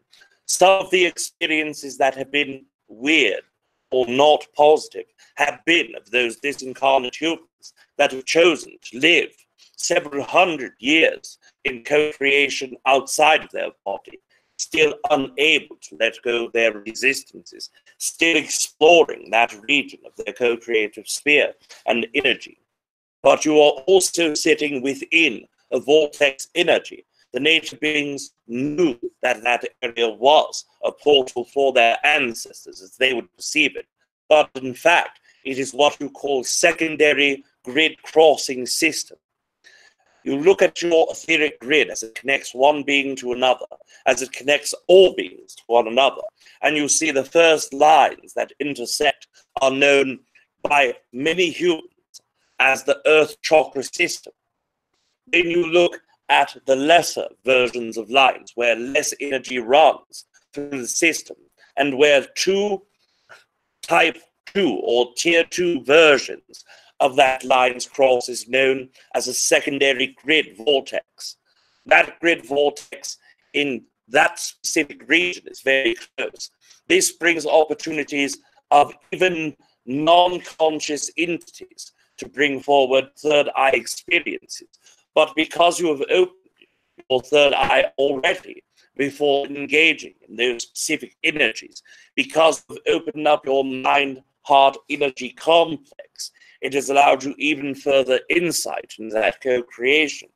Some of the experiences that have been weird or not positive have been of those disincarnate humans that have chosen to live several hundred years in co-creation outside of their body, still unable to let go of their resistances, still exploring that region of their co-creative sphere and energy. But you are also sitting within a vortex energy. The nature beings knew that that area was a portal for their ancestors as they would perceive it. But in fact, it is what you call secondary grid crossing system. You look at your etheric grid as it connects one being to another, as it connects all beings to one another, and you see the first lines that intersect are known by many humans as the Earth Chakra system. Then you look at the lesser versions of lines where less energy runs through the system, and where type 2 or tier 2 versions of that line's cross is known as a secondary grid vortex. That grid vortex in that specific region is very close. This brings opportunities of even non-conscious entities to bring forward third eye experiences. But because you have opened your third eye already before engaging in those specific energies, because you've opened up your mind-heart energy complex, it has allowed you even further insight into that co-creation.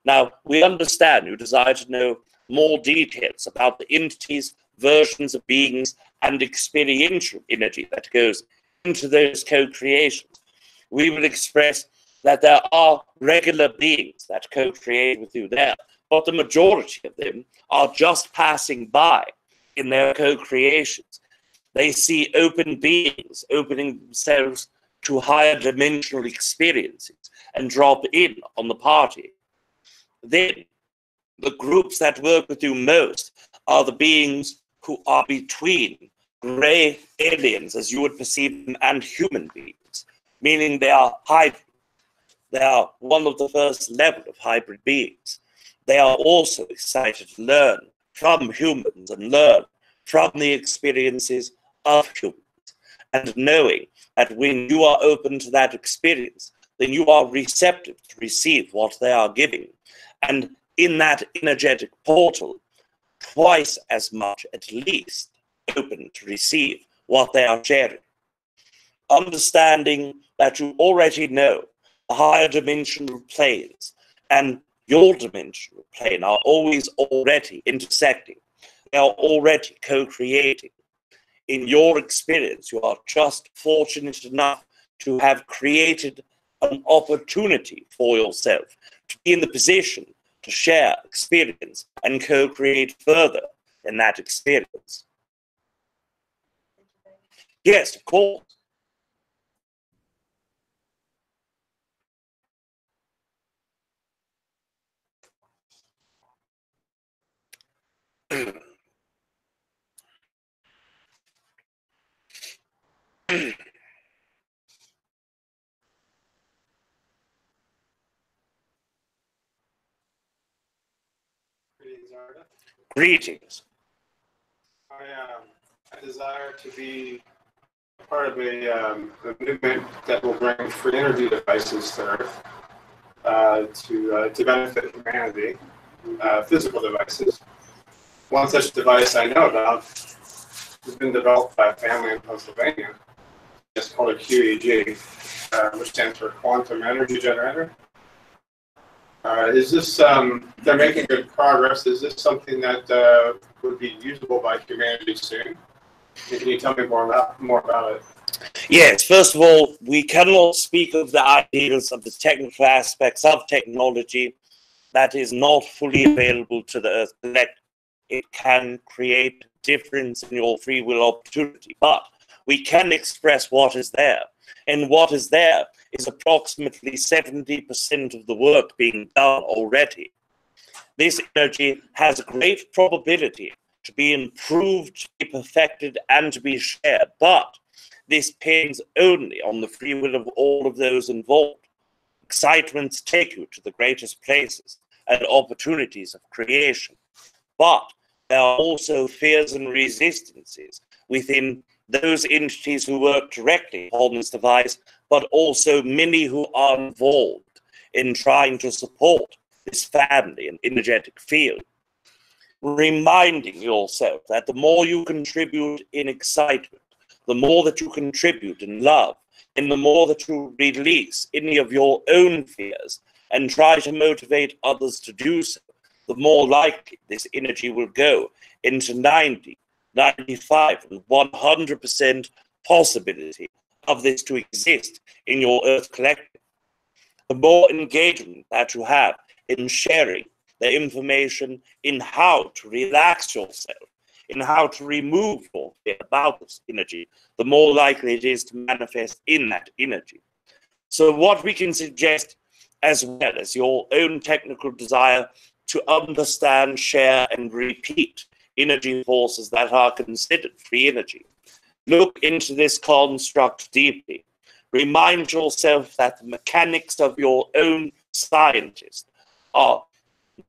Now, we understand you desire to know more details about the entities, versions of beings, and experiential energy that goes into those co-creations. We will express that there are regular beings that co-create with you there, but the majority of them are just passing by in their co-creations. They see open beings opening themselves to higher dimensional experiences and drop in on the party. Then, the groups that work with you most are the beings who are between gray aliens, as you would perceive them, and human beings, meaning they are hybrid. They are one of the first level of hybrid beings. They are also excited to learn from humans and learn from the experiences of humans, and knowing that when you are open to that experience, then you are receptive to receive what they are giving. And in that energetic portal, twice as much at least open to receive what they are sharing. Understanding that you already know the higher dimensional planes and your dimensional plane are always already intersecting. They are already co-creating. In your experience, you are just fortunate enough to have created an opportunity for yourself to be in the position to share experience and co-create further in that experience. Yes, of course. Greetings. I desire to be part of a movement that will bring free energy devices to Earth to benefit humanity, physical devices. One such device I know about has been developed by a family in Pennsylvania. It's called a QEG, which stands for Quantum Energy Generator. Is this, they're making good progress. Is this something that would be usable by humanity soon? Can you tell me more about it? Yes, first of all, we cannot speak of the ideals of the technical aspects of technology that is not fully available to the Earth Collective. It can create difference in your free will opportunity, but we can express what is there. And what is there is approximately 70% of the work being done already. This energy has a great probability to be improved, to be perfected, and to be shared, but this depends only on the free will of all of those involved. Excitements take you to the greatest places and opportunities of creation, but there are also fears and resistances within those entities who work directly on this device, but also many who are involved in trying to support this family and energetic field. Reminding yourself that the more you contribute in excitement, the more that you contribute in love, and the more that you release any of your own fears and try to motivate others to do so, the more likely this energy will go into 90, 95, and 100% possibility of this to exist in your Earth Collective. The more engagement that you have in sharing the information in how to relax yourself, in how to remove your fear about this energy, the more likely it is to manifest in that energy. So what we can suggest, as well as your own technical desire to understand, share, and repeat energy forces that are considered free energy, look into this construct deeply. Remind yourself that the mechanics of your own scientist are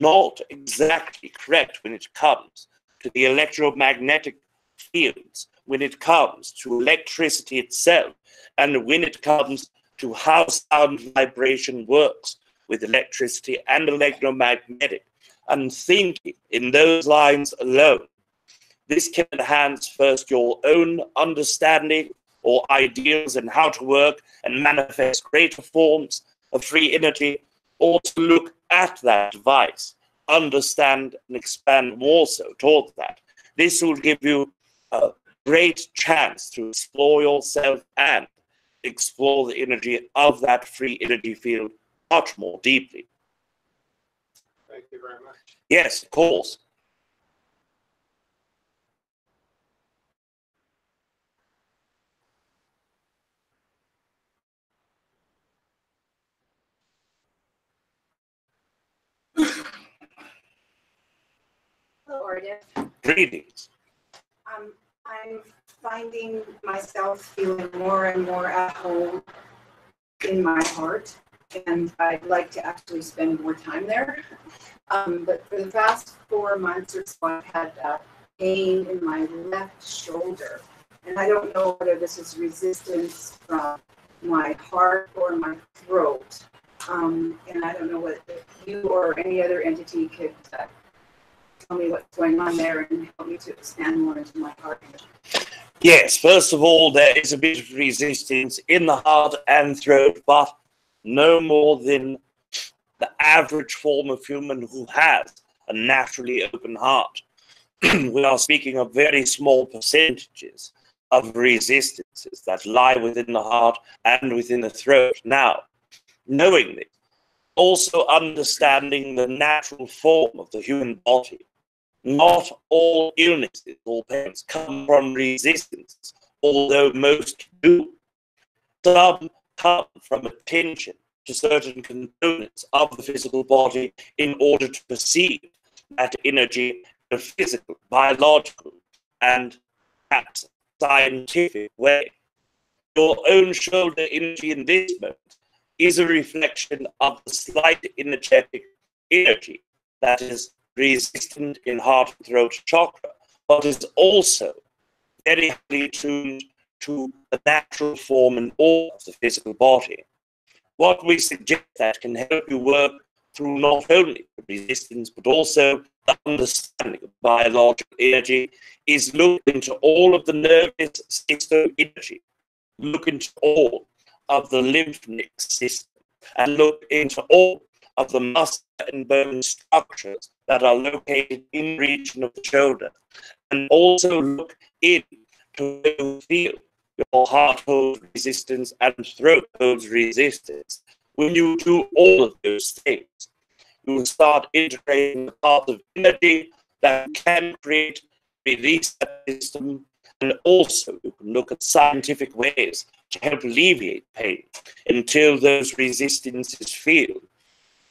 not exactly correct when it comes to the electromagnetic fields, when it comes to electricity itself, and when it comes to how sound vibration works with electricity and electromagnetic, and thinking in those lines alone. This can enhance first your own understanding or ideals and how to work and manifest greater forms of free energy, or to look at that device, understand and expand more so towards that. This will give you a great chance to explore yourself and explore the energy of that free energy field much more deeply. Thank you very much. Yes, of course. Hello, Aridif. Greetings. I'm finding myself feeling more and more at home in my heart, and I'd like to actually spend more time there. But for the past 4 months or so, I've had pain in my left shoulder, and I don't know whether this is resistance from my heart or my throat. And I don't know what you or any other entity could tell me what's going on there and help me to expand more into my heart. Yes, first of all, there is a bit of resistance in the heart and throat, but no more than the average form of human who has a naturally open heart. We are speaking of very small percentages of resistances that lie within the heart and within the throat. Now, knowing this, also understanding the natural form of the human body. Not all illnesses or pains come from resistance, although most do. Some come from attention to certain components of the physical body in order to perceive that energy in a physical, biological, and perhaps scientific way. Your own shoulder energy in this moment is a reflection of the slight energetic energy that is resistant in heart and throat chakra, but is also very highly tuned to the natural form and all of the physical body. What we suggest that can help you work through not only the resistance but also the understanding of biological energy is look into all of the nervous system energy, look into all of the lymphatic system, and look into all of the muscle and bone structures that are located in the region of the shoulder, and also look into where you feel your heart holds resistance and throat holds resistance. When you do all of those things, you will start integrating the parts of energy that can create release that system, and also you can look at scientific ways to help alleviate pain until those resistances feel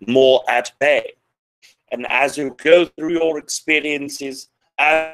more at bay. And as you go through your experiences, as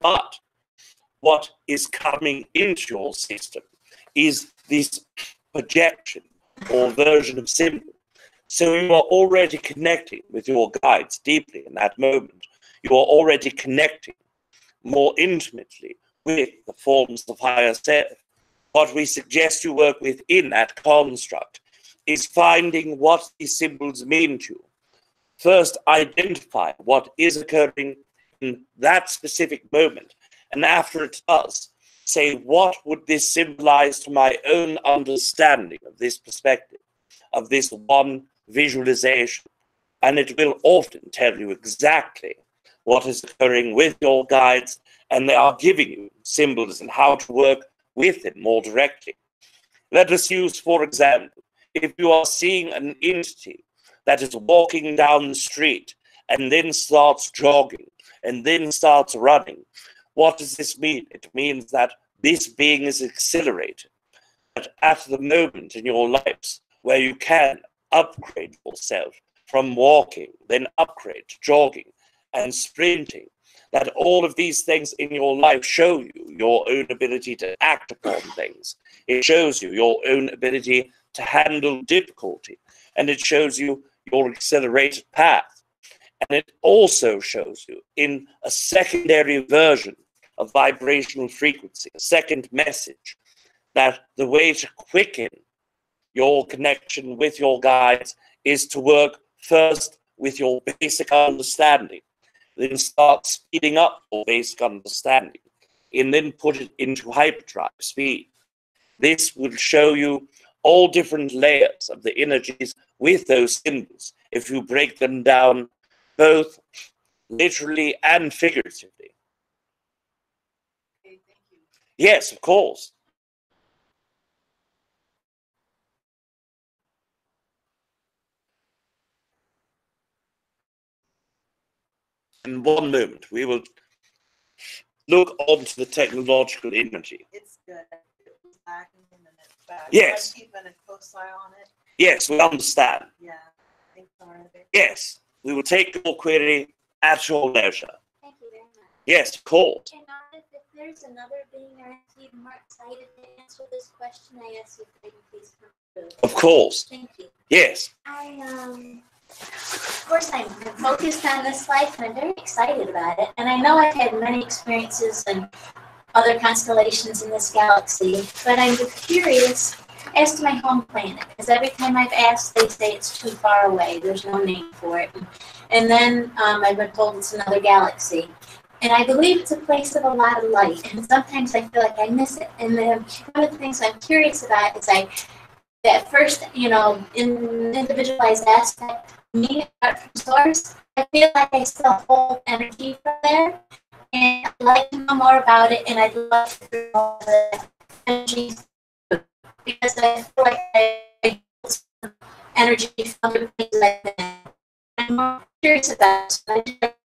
But what is coming into your system is this projection or version of symbol. So you are already connecting with your guides deeply in that moment. You are already connecting more intimately with the forms of higher self. What we suggest you work with in that construct is finding what these symbols mean to you. First, identify what is occurring in that specific moment. And after it does, say, what would this symbolize to my own understanding of this perspective, of this one visualization? And it will often tell you exactly what is occurring with your guides, and they are giving you symbols and how to work with them more directly. Let us use, for example, if you are seeing an entity that is walking down the street and then starts jogging and then starts running, what does this mean? It means that this being is accelerated. But at the moment in your lives where you can upgrade yourself from walking, then upgrade to jogging and sprinting, that all of these things in your life show you your own ability to act upon things. It shows you your own ability to handle difficulty, and it shows you your accelerated path. And it also shows you in a secondary version of vibrational frequency, a second message, that the way to quicken your connection with your guides is to work first with your basic understanding, then start speeding up your basic understanding, and then put it into hyperdrive speed. This will show you all different layers of the energies with those symbols if you break them down both literally and figuratively. Okay, thank you. Yes, of course. In one moment, we will look onto the technological energy. It's good. It was lacking and then it's back. Yes. I'm keeping a close eye on it. Yes, we understand. Yeah. Thanks, Narada. Yes, we will take your query at your leisure. Thank you very much. Yes, of course. And if there's another being or entity more excited to answer this question, I ask you if they can please come through. Of course. Thank you. Yes. Of course, I'm focused on this life and I'm very excited about it. And I know I've had many experiences and other constellations in this galaxy, but I'm curious as to my home planet, because every time I've asked, they say it's too far away. There's no name for it. And then I've been told it's another galaxy. And I believe it's a place of a lot of light. And sometimes I feel like I miss it. And then one of the things I'm curious about is that first, in individualized aspect, me apart from source, I feel like I still hold energy from there. And I'd like to know more about it, and I'd love to know the energy, because I feel like I hold some energy from other places I've been. I'm more curious about it.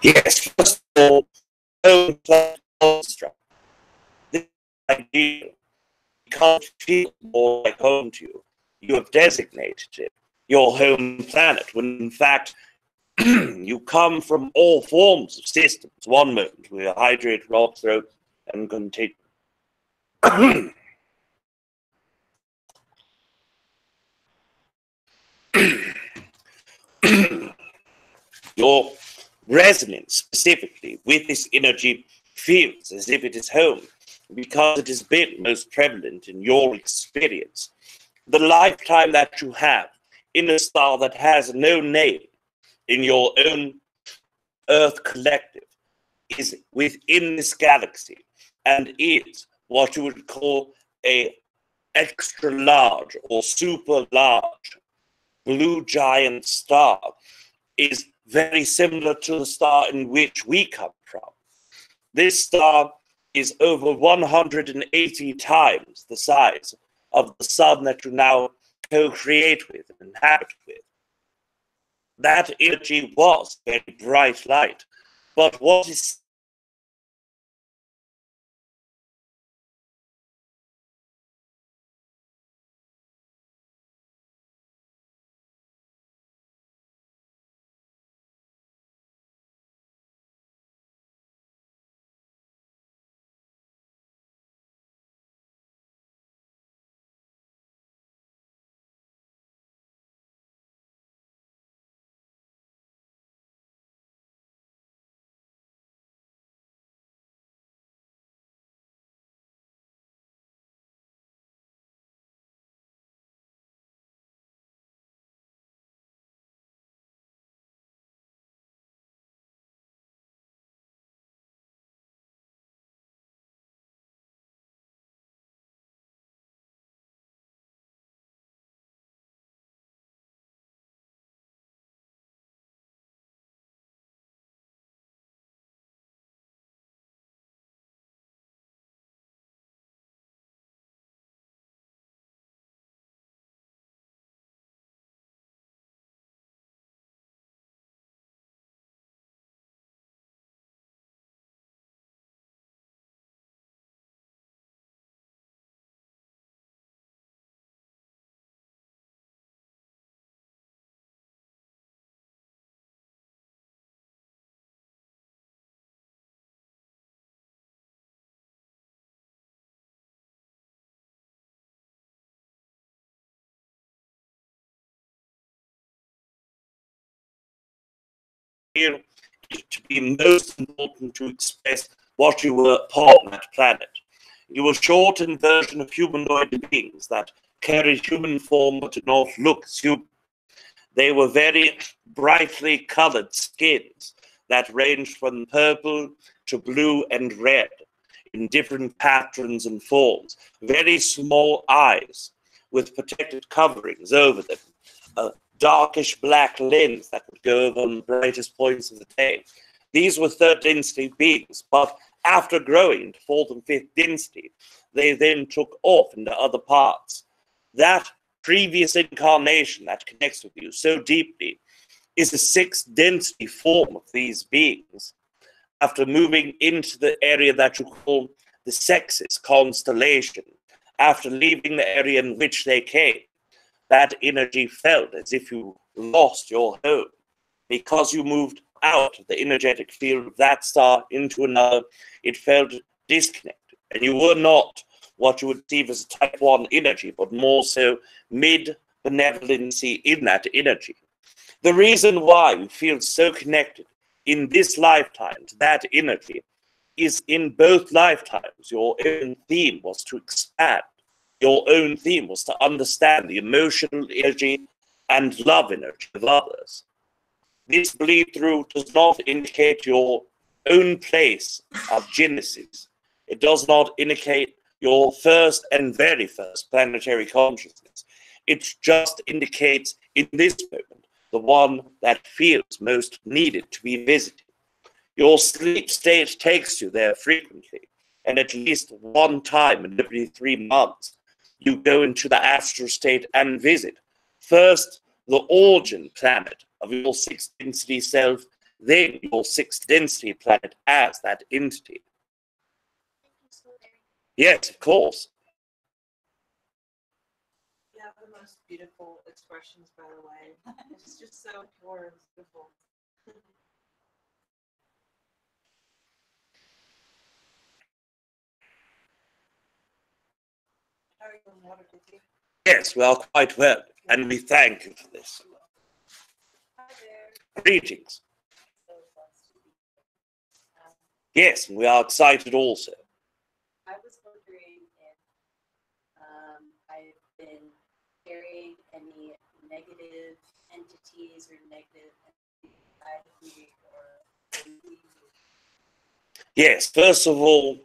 Yes, first of all, home planet construct. This is ideal. You can't feel more like home to you. You have designated it your home planet, when in fact you come from all forms of systems. One moment, we hydrate, Rob throat, and continue. Your resonance specifically with this energy feels as if it is home, because it has been most prevalent in your experience. The lifetime that you have in a star that has no name in your own Earth collective is within this galaxy and is what you would call a extra large or super large blue giant star, is very similar to the star in which we come from. This star is over 180 times the size of the sun that you now co-create with and inhabit with. That energy was very bright light, but what is feel it to be most important to express what you were upon that planet. You were a shortened version of humanoid beings that carried human form but did not look as human. They were very brightly colored skins that ranged from purple to blue and red in different patterns and forms. Very small eyes with protected coverings over them. A darkish black lens that would go over on the brightest points of the day. These were third density beings, but after growing to fourth and fifth density, they then took off into other parts. That previous incarnation that connects with you so deeply is the sixth density form of these beings. After moving into the area that you call the sexes constellation, after leaving the area in which they came, that energy felt as if you lost your home because you moved out of the energetic field of that star into another. It felt disconnected, and you were not what you would perceive as type 1 energy, but more so mid-benevolency in that energy. The reason why you feel so connected in this lifetime to that energy is in both lifetimes your own theme was to expand. Your own theme was to understand the emotional energy and love energy of others. This bleed through does not indicate your own place of genesis. It does not indicate your first and very first planetary consciousness. It just indicates in this moment the one that feels most needed to be visited. Your sleep state takes you there frequently, and at least one time in every 3 months, you go into the astral state and visit first the origin planet of your sixth density self, then your sixth density planet as that entity. Yes, of course. You have the most beautiful expressions, by the way. It's just so pure and beautiful. How are you in water, Vicky? Yes, we are quite well, and we thank you for this. Hi there. Greetings. Yes, and we are excited also. I was wondering if I've been carrying any negative entities or negative entities inside of me or Yes, first of all,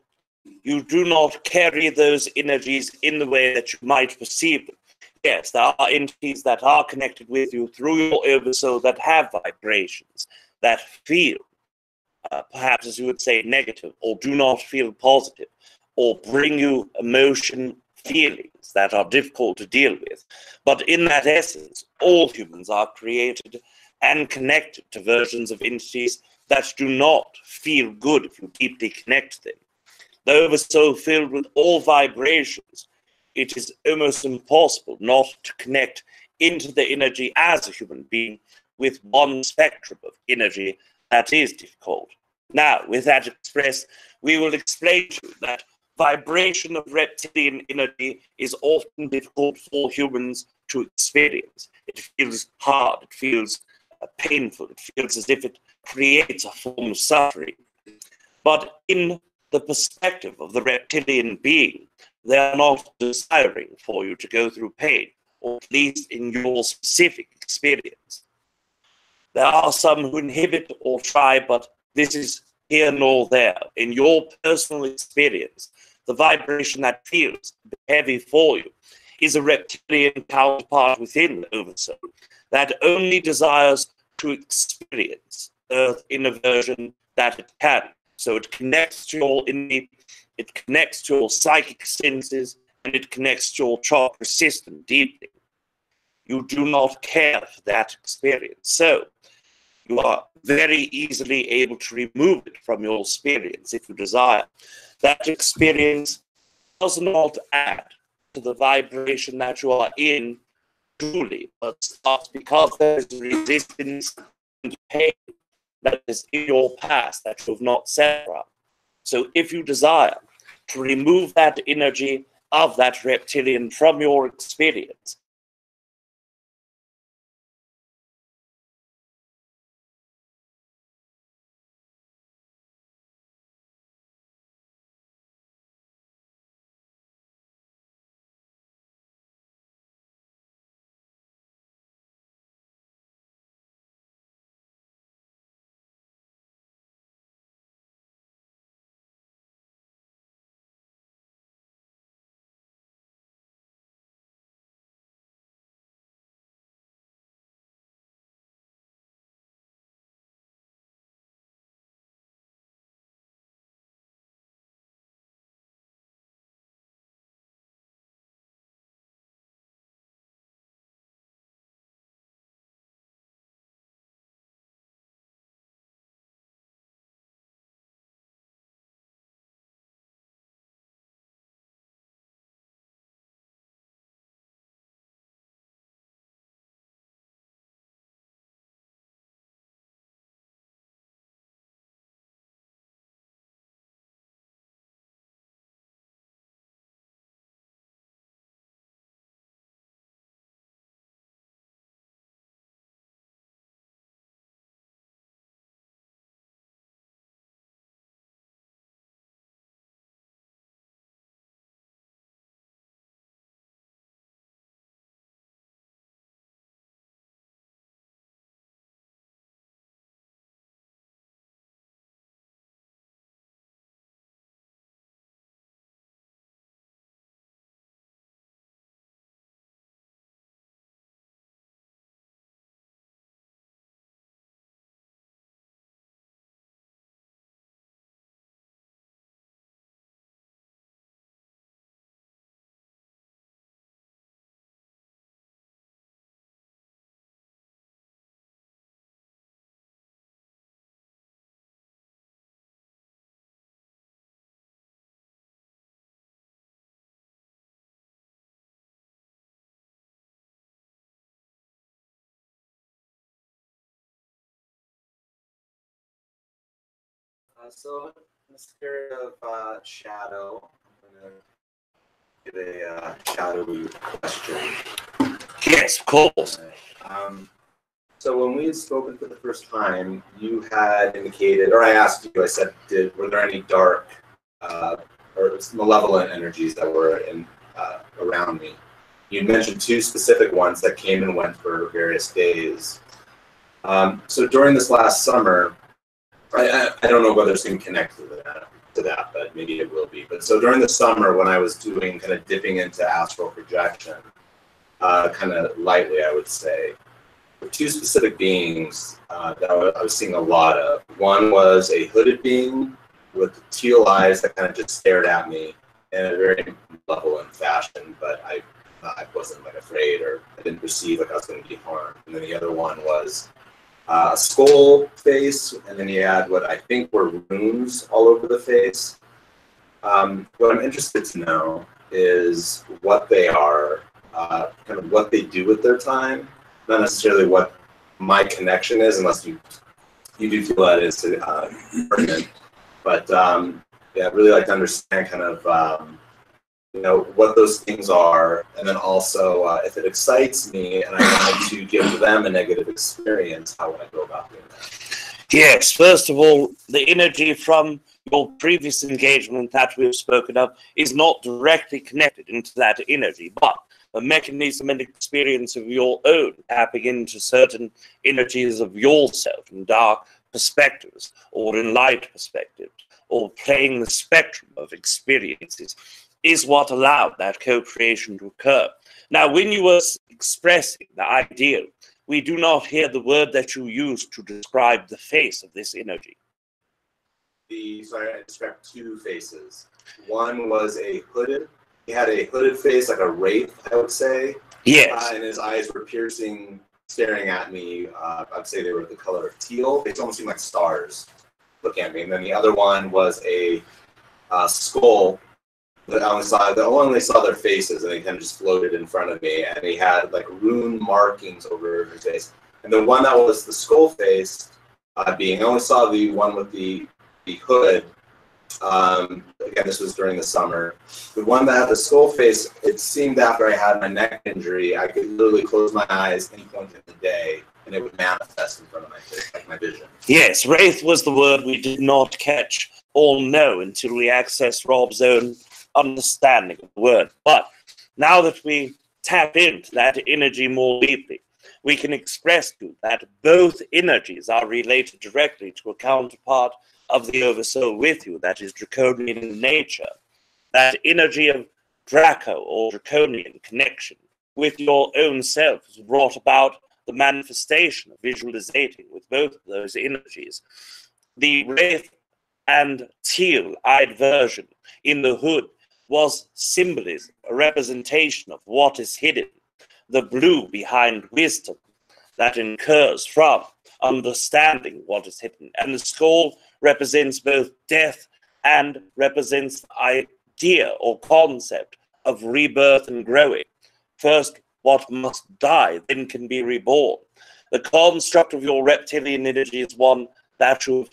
you do not carry those energies in the way that you might perceive them. Yes, there are entities that are connected with you through your oversoul that have vibrations, that feel, perhaps as you would say, negative, or do not feel positive, or bring you emotion feelings that are difficult to deal with. But in that essence, all humans are created and connected to versions of entities that do not feel good if you deeply connect to them. The oversoul filled with all vibrations, it is almost impossible not to connect into the energy as a human being with one spectrum of energy that is difficult. Now, with that expressed, we will explain to you that vibration of reptilian energy is often difficult for humans to experience. It feels hard, it feels painful, it feels as if it creates a form of suffering. But in the perspective of the reptilian being, they are not desiring for you to go through pain, or at least in your specific experience. There are some who inhibit or try, but this is here nor there. In your personal experience, the vibration that feels heavy for you is a reptilian counterpart within the oversoul that only desires to experience Earth in a version that it can. So it connects to your innate, it connects to your psychic senses, and it connects to your chakra system deeply. You do not care for that experience. So you are very easily able to remove it from your experience if you desire. That experience does not add to the vibration that you are in truly, but starts because there is resistance and pain that is in your past that you have not set up. So if you desire to remove that energy of that reptilian from your experience, So, in the spirit of shadow, I'm going to give a shadowy question. Yes, of course. So when we had spoken for the first time, you had indicated, or I asked you, I said, were there any dark or malevolent energies that were around me? You mentioned two specific ones that came and went for various days. So during this last summer, I don't know whether it's going to connect to that, but maybe it will be. But so during the summer, when I was doing kind of dipping into astral projection, kind of lightly, I would say, two specific beings that I was seeing a lot of. One was a hooded being with teal eyes that kind of just stared at me in a very malevolent fashion, but I wasn't like afraid, or I didn't perceive like I was going to be harmed. And then the other one was a skull face, and then he had what I think were runes all over the face. What I'm interested to know is what they are, kind of what they do with their time, not necessarily what my connection is, unless you do feel that is pertinent. But yeah, I'd really like to understand kind of what those things are, and then also if it excites me and I wanted to give them a negative experience, how would I go about doing that? Yes, first of all, the energy from your previous engagement that we've spoken of is not directly connected into that energy, but a mechanism and experience of your own, tapping into certain energies of yourself in dark perspectives or in light perspectives, or playing the spectrum of experiences, is what allowed that co-creation to occur. Now, when you were expressing the ideal, we do not hear the word that you used to describe the face of this energy. Sorry, I described two faces. One was he had a hooded face, like a wraith, I would say. Yes. And his eyes were piercing, staring at me. I'd say they were the color of teal. They almost seemed like stars looking at me. And then the other one was a skull. I only saw their faces, and they kind of just floated in front of me. And he had like rune markings over his face. And the one that was the skull face being, I only saw the one with the hood. Again, this was during the summer. The one that had the skull face, it seemed after I had my neck injury, I could literally close my eyes any point in the day, and it would manifest in front of my face, like my vision. Yes, wraith was the word we did not catch or know until we accessed Rob's own understanding of the word. But now that we tap into that energy more deeply, we can express to that both energies are related directly to a counterpart of the oversoul with you, that is Draconian in nature. That energy of Draco or Draconian connection with your own self has brought about the manifestation of visualizing with both of those energies. The wraith and teal-eyed version in the hood was symbolism, a representation of what is hidden, the blue behind wisdom that incurs from understanding what is hidden. And the skull represents both death and represents the idea or concept of rebirth and growing. First, what must die, then can be reborn. The construct of your reptilian energy is one that you've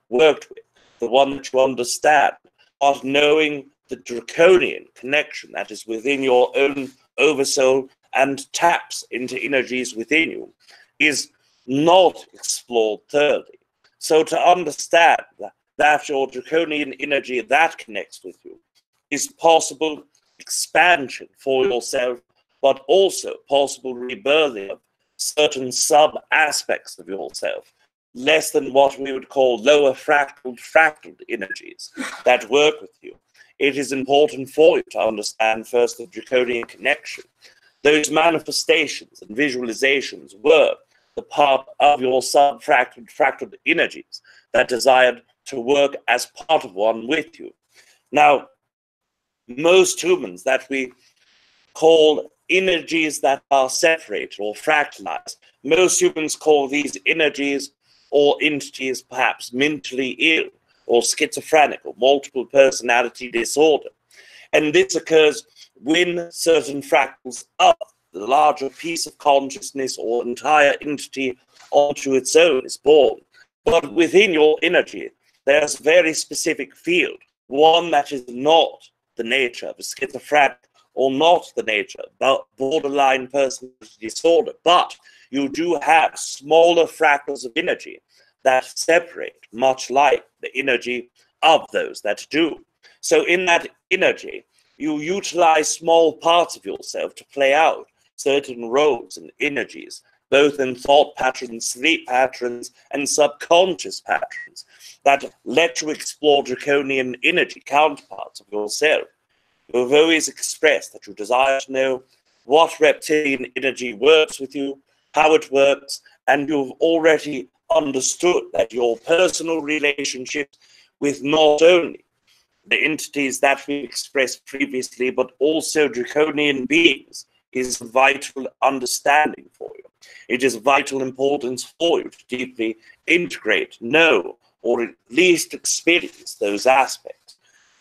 worked with, the one that you understand, but knowing the draconian connection that is within your own oversoul and taps into energies within you is not explored thoroughly. So to understand that your draconian energy that connects with you is possible expansion for yourself, but also possible rebirthing of certain sub-aspects of yourself, less than what we would call lower fractal energies that work with you. It is important for you to understand first the draconian connection. Those manifestations and visualizations were the part of your sub-fractal energies that desired to work as part of one with you. Now, most humans that we call energies that are separated or fractalized, most humans call these energies or entities perhaps mentally ill or schizophrenic or multiple personality disorder. And this occurs when certain fractals of the larger piece of consciousness or entire entity onto its own is born. But within your energy, there's a very specific field, one that is not the nature of a schizophrenic or not the nature of borderline personality disorder, but you do have smaller fractals of energy that separate, much like the energy of those that do. So in that energy, you utilize small parts of yourself to play out certain roles and energies, both in thought patterns, sleep patterns, and subconscious patterns that let you explore draconian energy counterparts of yourself. You have always expressed that you desire to know what reptilian energy works with you, how it works, and you've already understood that your personal relationships with not only the entities that we expressed previously, but also draconian beings is vital understanding for you. It is vital importance for you to deeply integrate, know, or at least experience those aspects.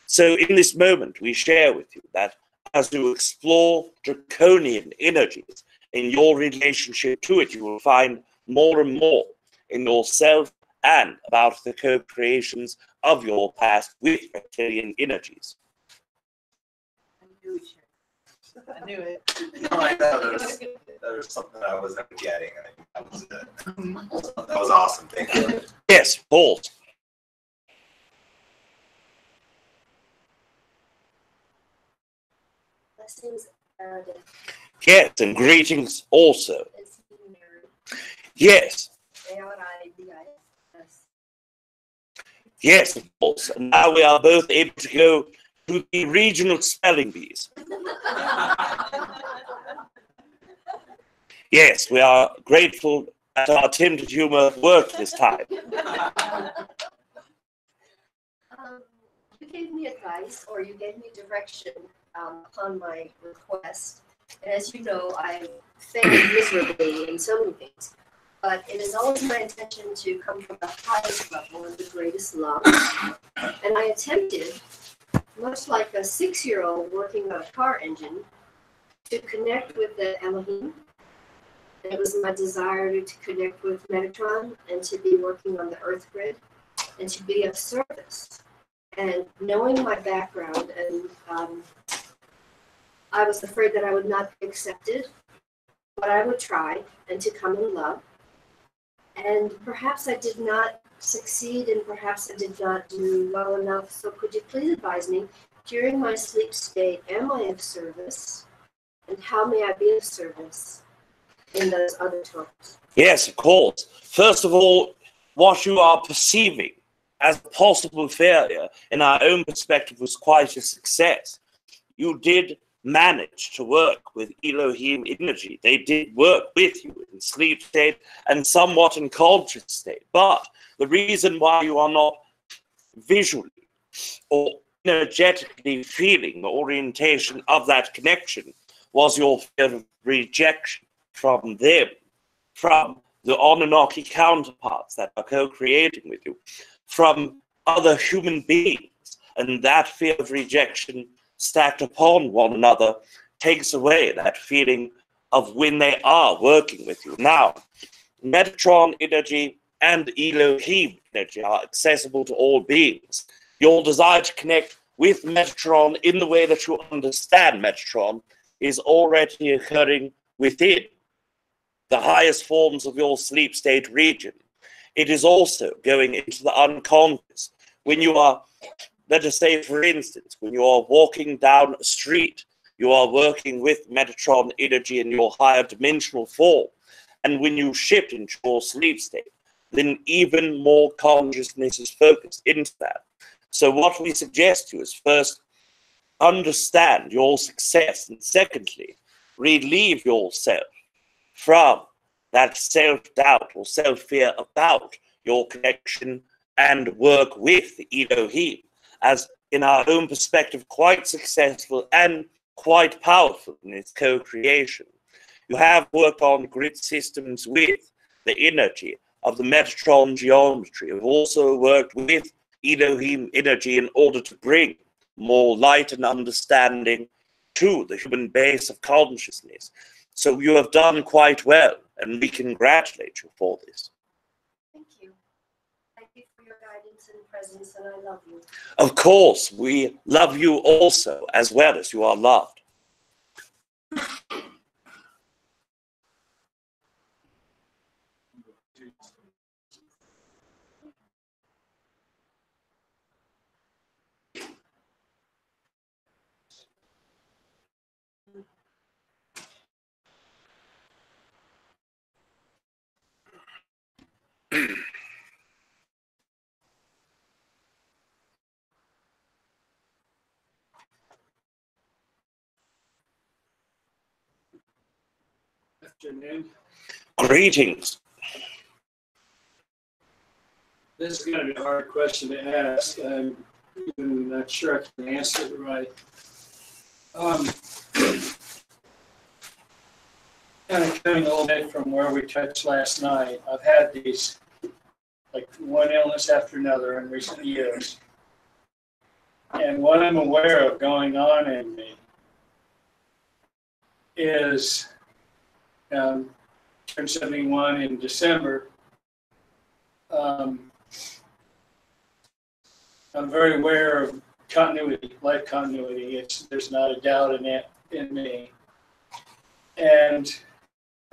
So in this moment, we share with you that as you explore draconian energies in your relationship to it, you will find more and more in yourself and about the co-creations of your past with reptilian energies. I knew it. No, I know there's something I wasn't getting. I think that was it. That was awesome. Thank you. Yes, Paul. Blessings, Aridif. Yes, and greetings also. It's married. Yes. A-R-I-D-I-S. Yes, of course. And now we are both able to go to the regional spelling bees. Yes, we are grateful that our attempted humor worked this time. You gave me advice, or you gave me direction upon my request. And as you know, I failed miserably in so many things. But it is always my intention to come from the highest level and the greatest love. And I attempted, much like a 6-year-old working on a car engine, to connect with the Elohim. And it was my desire to connect with Metatron and to be working on the Earth grid and to be of service. And knowing my background, and I was afraid that I would not be accepted, but I would try and to come in love. And perhaps I did not succeed, and perhaps I did not do well enough. So could you please advise me, during my sleep state, am I of service? And how may I be of service in those other times? Yes, of course. First of all, what you are perceiving as a possible failure in our own perspective was quite a success. You did manage to work with Elohim energy. They did work with you in sleep state and somewhat in conscious state. But the reason why you are not visually or energetically feeling the orientation of that connection was your fear of rejection from them, from the Anunnaki counterparts that are co-creating with you, from other human beings. And that fear of rejection stacked upon one another takes away that feeling of when they are working with you. Now, Metatron energy and Elohim energy are accessible to all beings. Your desire to connect with Metatron in the way that you understand Metatron is already occurring within the highest forms of your sleep state region. It is also going into the unconscious. When you are, let us say, for instance, when you are walking down a street, you are working with Metatron energy in your higher dimensional form. And when you shift into your sleep state, then even more consciousness is focused into that. So what we suggest to you is first, understand your success, and secondly, relieve yourself from that self-doubt or self-fear about your connection and work with the Elohim, as in our own perspective, quite successful and quite powerful in its co-creation. You have worked on grid systems with the energy of the Metatron geometry. You've also worked with Elohim energy in order to bring more light and understanding to the human base of consciousness. So you have done quite well, and we congratulate you for this. Thank you. Thank you for your guidance. presence and presence, and I love you. Of course, we love you also, as well as you are loved. Afternoon. Greetings. This is going to be a hard question to ask. I'm even not sure I can answer it right. Kind of coming a little bit from where we touched last night. I've had these, like one illness after another in recent years. And what I'm aware of going on in me is, turned 71 in December. I'm very aware of continuity, life continuity. There's not a doubt in it in me. And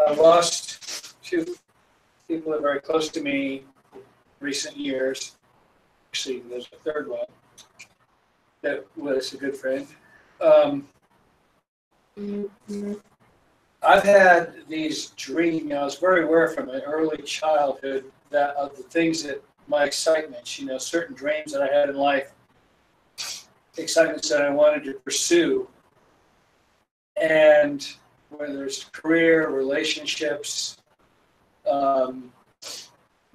I lost two people that are very close to me in recent years. Actually, there's a third one that was a good friend. I've had these dreams. I was very aware from my early childhood that of the things that my excitements, certain dreams that I had in life, excitements that I wanted to pursue, and whether it's career, relationships,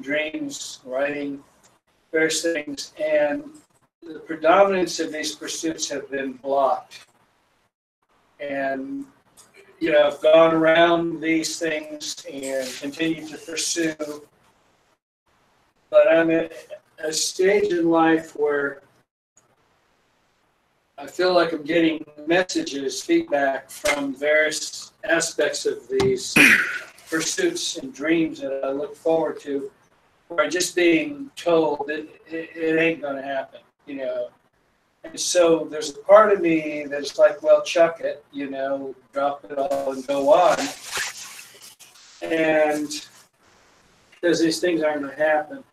dreams, writing, various things, and the predominance of these pursuits have been blocked. And I've gone around these things and continued to pursue, but I'm at a stage in life where I feel like I'm getting messages, feedback from various aspects of these pursuits and dreams that I look forward to, where I'm just being told that it ain't going to happen, And so there's a part of me that's like, well, chuck it, drop it all and go on. And because these things aren't going to happen.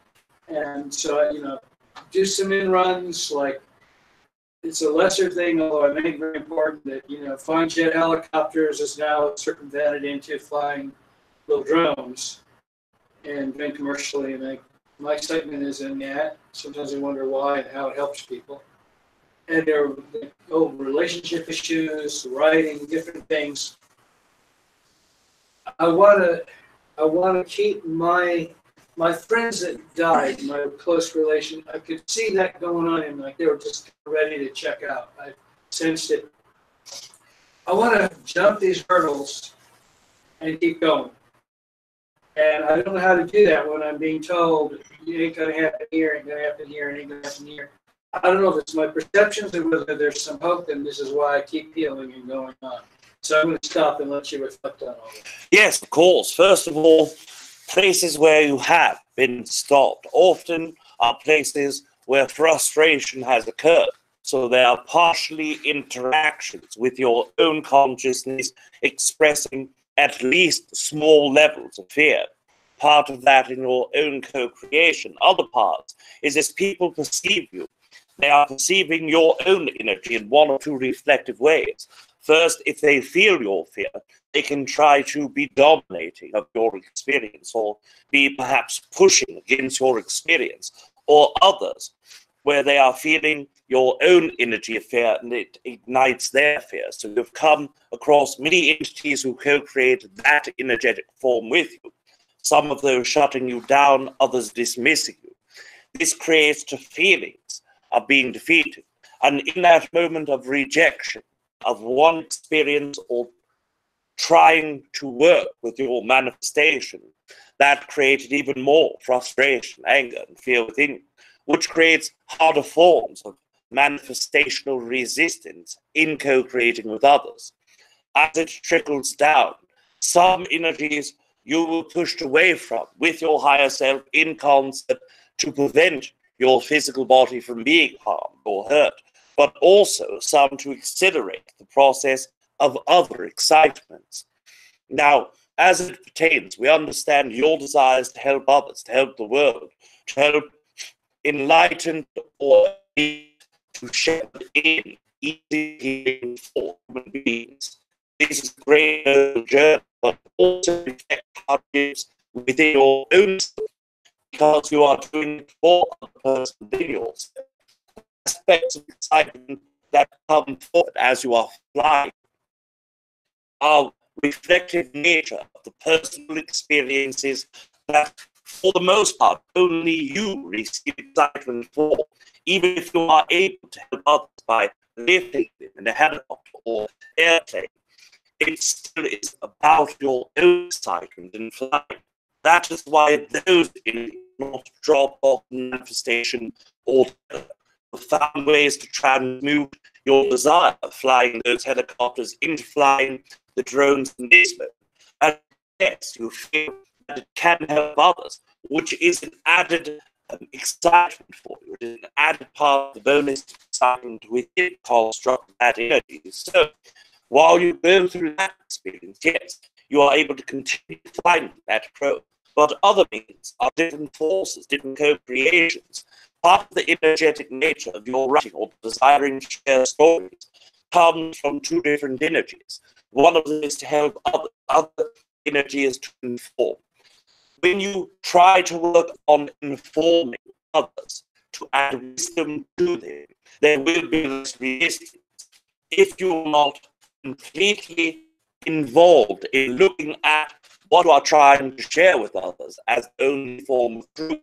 And so, do some in-runs, like it's a lesser thing, although I think very important that, flying jet helicopters is now circumvented into flying little drones and doing commercially. And my excitement is in that. Sometimes I wonder why and how it helps people. And there are relationship issues, writing, different things. I want to keep my friends that died, my close relation. I could see that going on, and like they were just ready to check out. I sensed it. I want to jump these hurdles and keep going. And I don't know how to do that when I'm being told it ain't going to happen here, ain't going to happen here, it ain't going to happen here. I don't know if it's my perceptions or whether there's some hope, and this is why I keep healing and going on. So I'm going to stop and let you reflect on all that. Yes, of course. First of all, places where you have been stopped often are places where frustration has occurred. So there are partially interactions with your own consciousness expressing at least small levels of fear. Part of that in your own co-creation. Other parts is as people perceive you. They are perceiving your own energy in one or two reflective ways. First, if they feel your fear, they can try to be dominating of your experience or be perhaps pushing against your experience, or others, where they are feeling your own energy of fear and it ignites their fear. So you've come across many entities who co-create that energetic form with you. Some of those shutting you down, others dismissing you. This creates the feelings of being defeated. And in that moment of rejection of one experience or trying to work with your manifestation, that created even more frustration, anger, and fear within you, which creates harder forms of manifestational resistance in co-creating with others. As it trickles down, some energies you will pushed away from with your higher self in concept to prevent your physical body from being harmed or hurt, but also some to accelerate the process of other excitements. Now, as it pertains, we understand your desires to help others, to help the world, to help enlighten or to shepherd in easy healing for human beings. This is a great journey, but also reflect hardships within your own self, because you are doing it for other person than yourself. Aspects of excitement that come forward as you are flying are reflective nature of the personal experiences that, for the most part, only you receive excitement for, even if you are able to help others by lifting them in a helicopter or airplane. It still is about your own excitement in flight. That is why those in not drop off manifestation altogether. You found ways to transmute your desire of flying those helicopters into flying the drones in this mode. And yes, you feel that it can help others, which is an added excitement for you. It is an added part of the bonus excitement within construct that energy. So while you go through that experience, yes, you are able to continue flying that probe. But other means are different forces, different co-creations. Part of the energetic nature of your writing or desiring to share stories comes from two different energies. One of them is to help others. Other energy is to inform. When you try to work on informing others, to add wisdom to them, there will be less resistance. If you're not completely involved in looking at what you are trying to share with others as the only form of truth,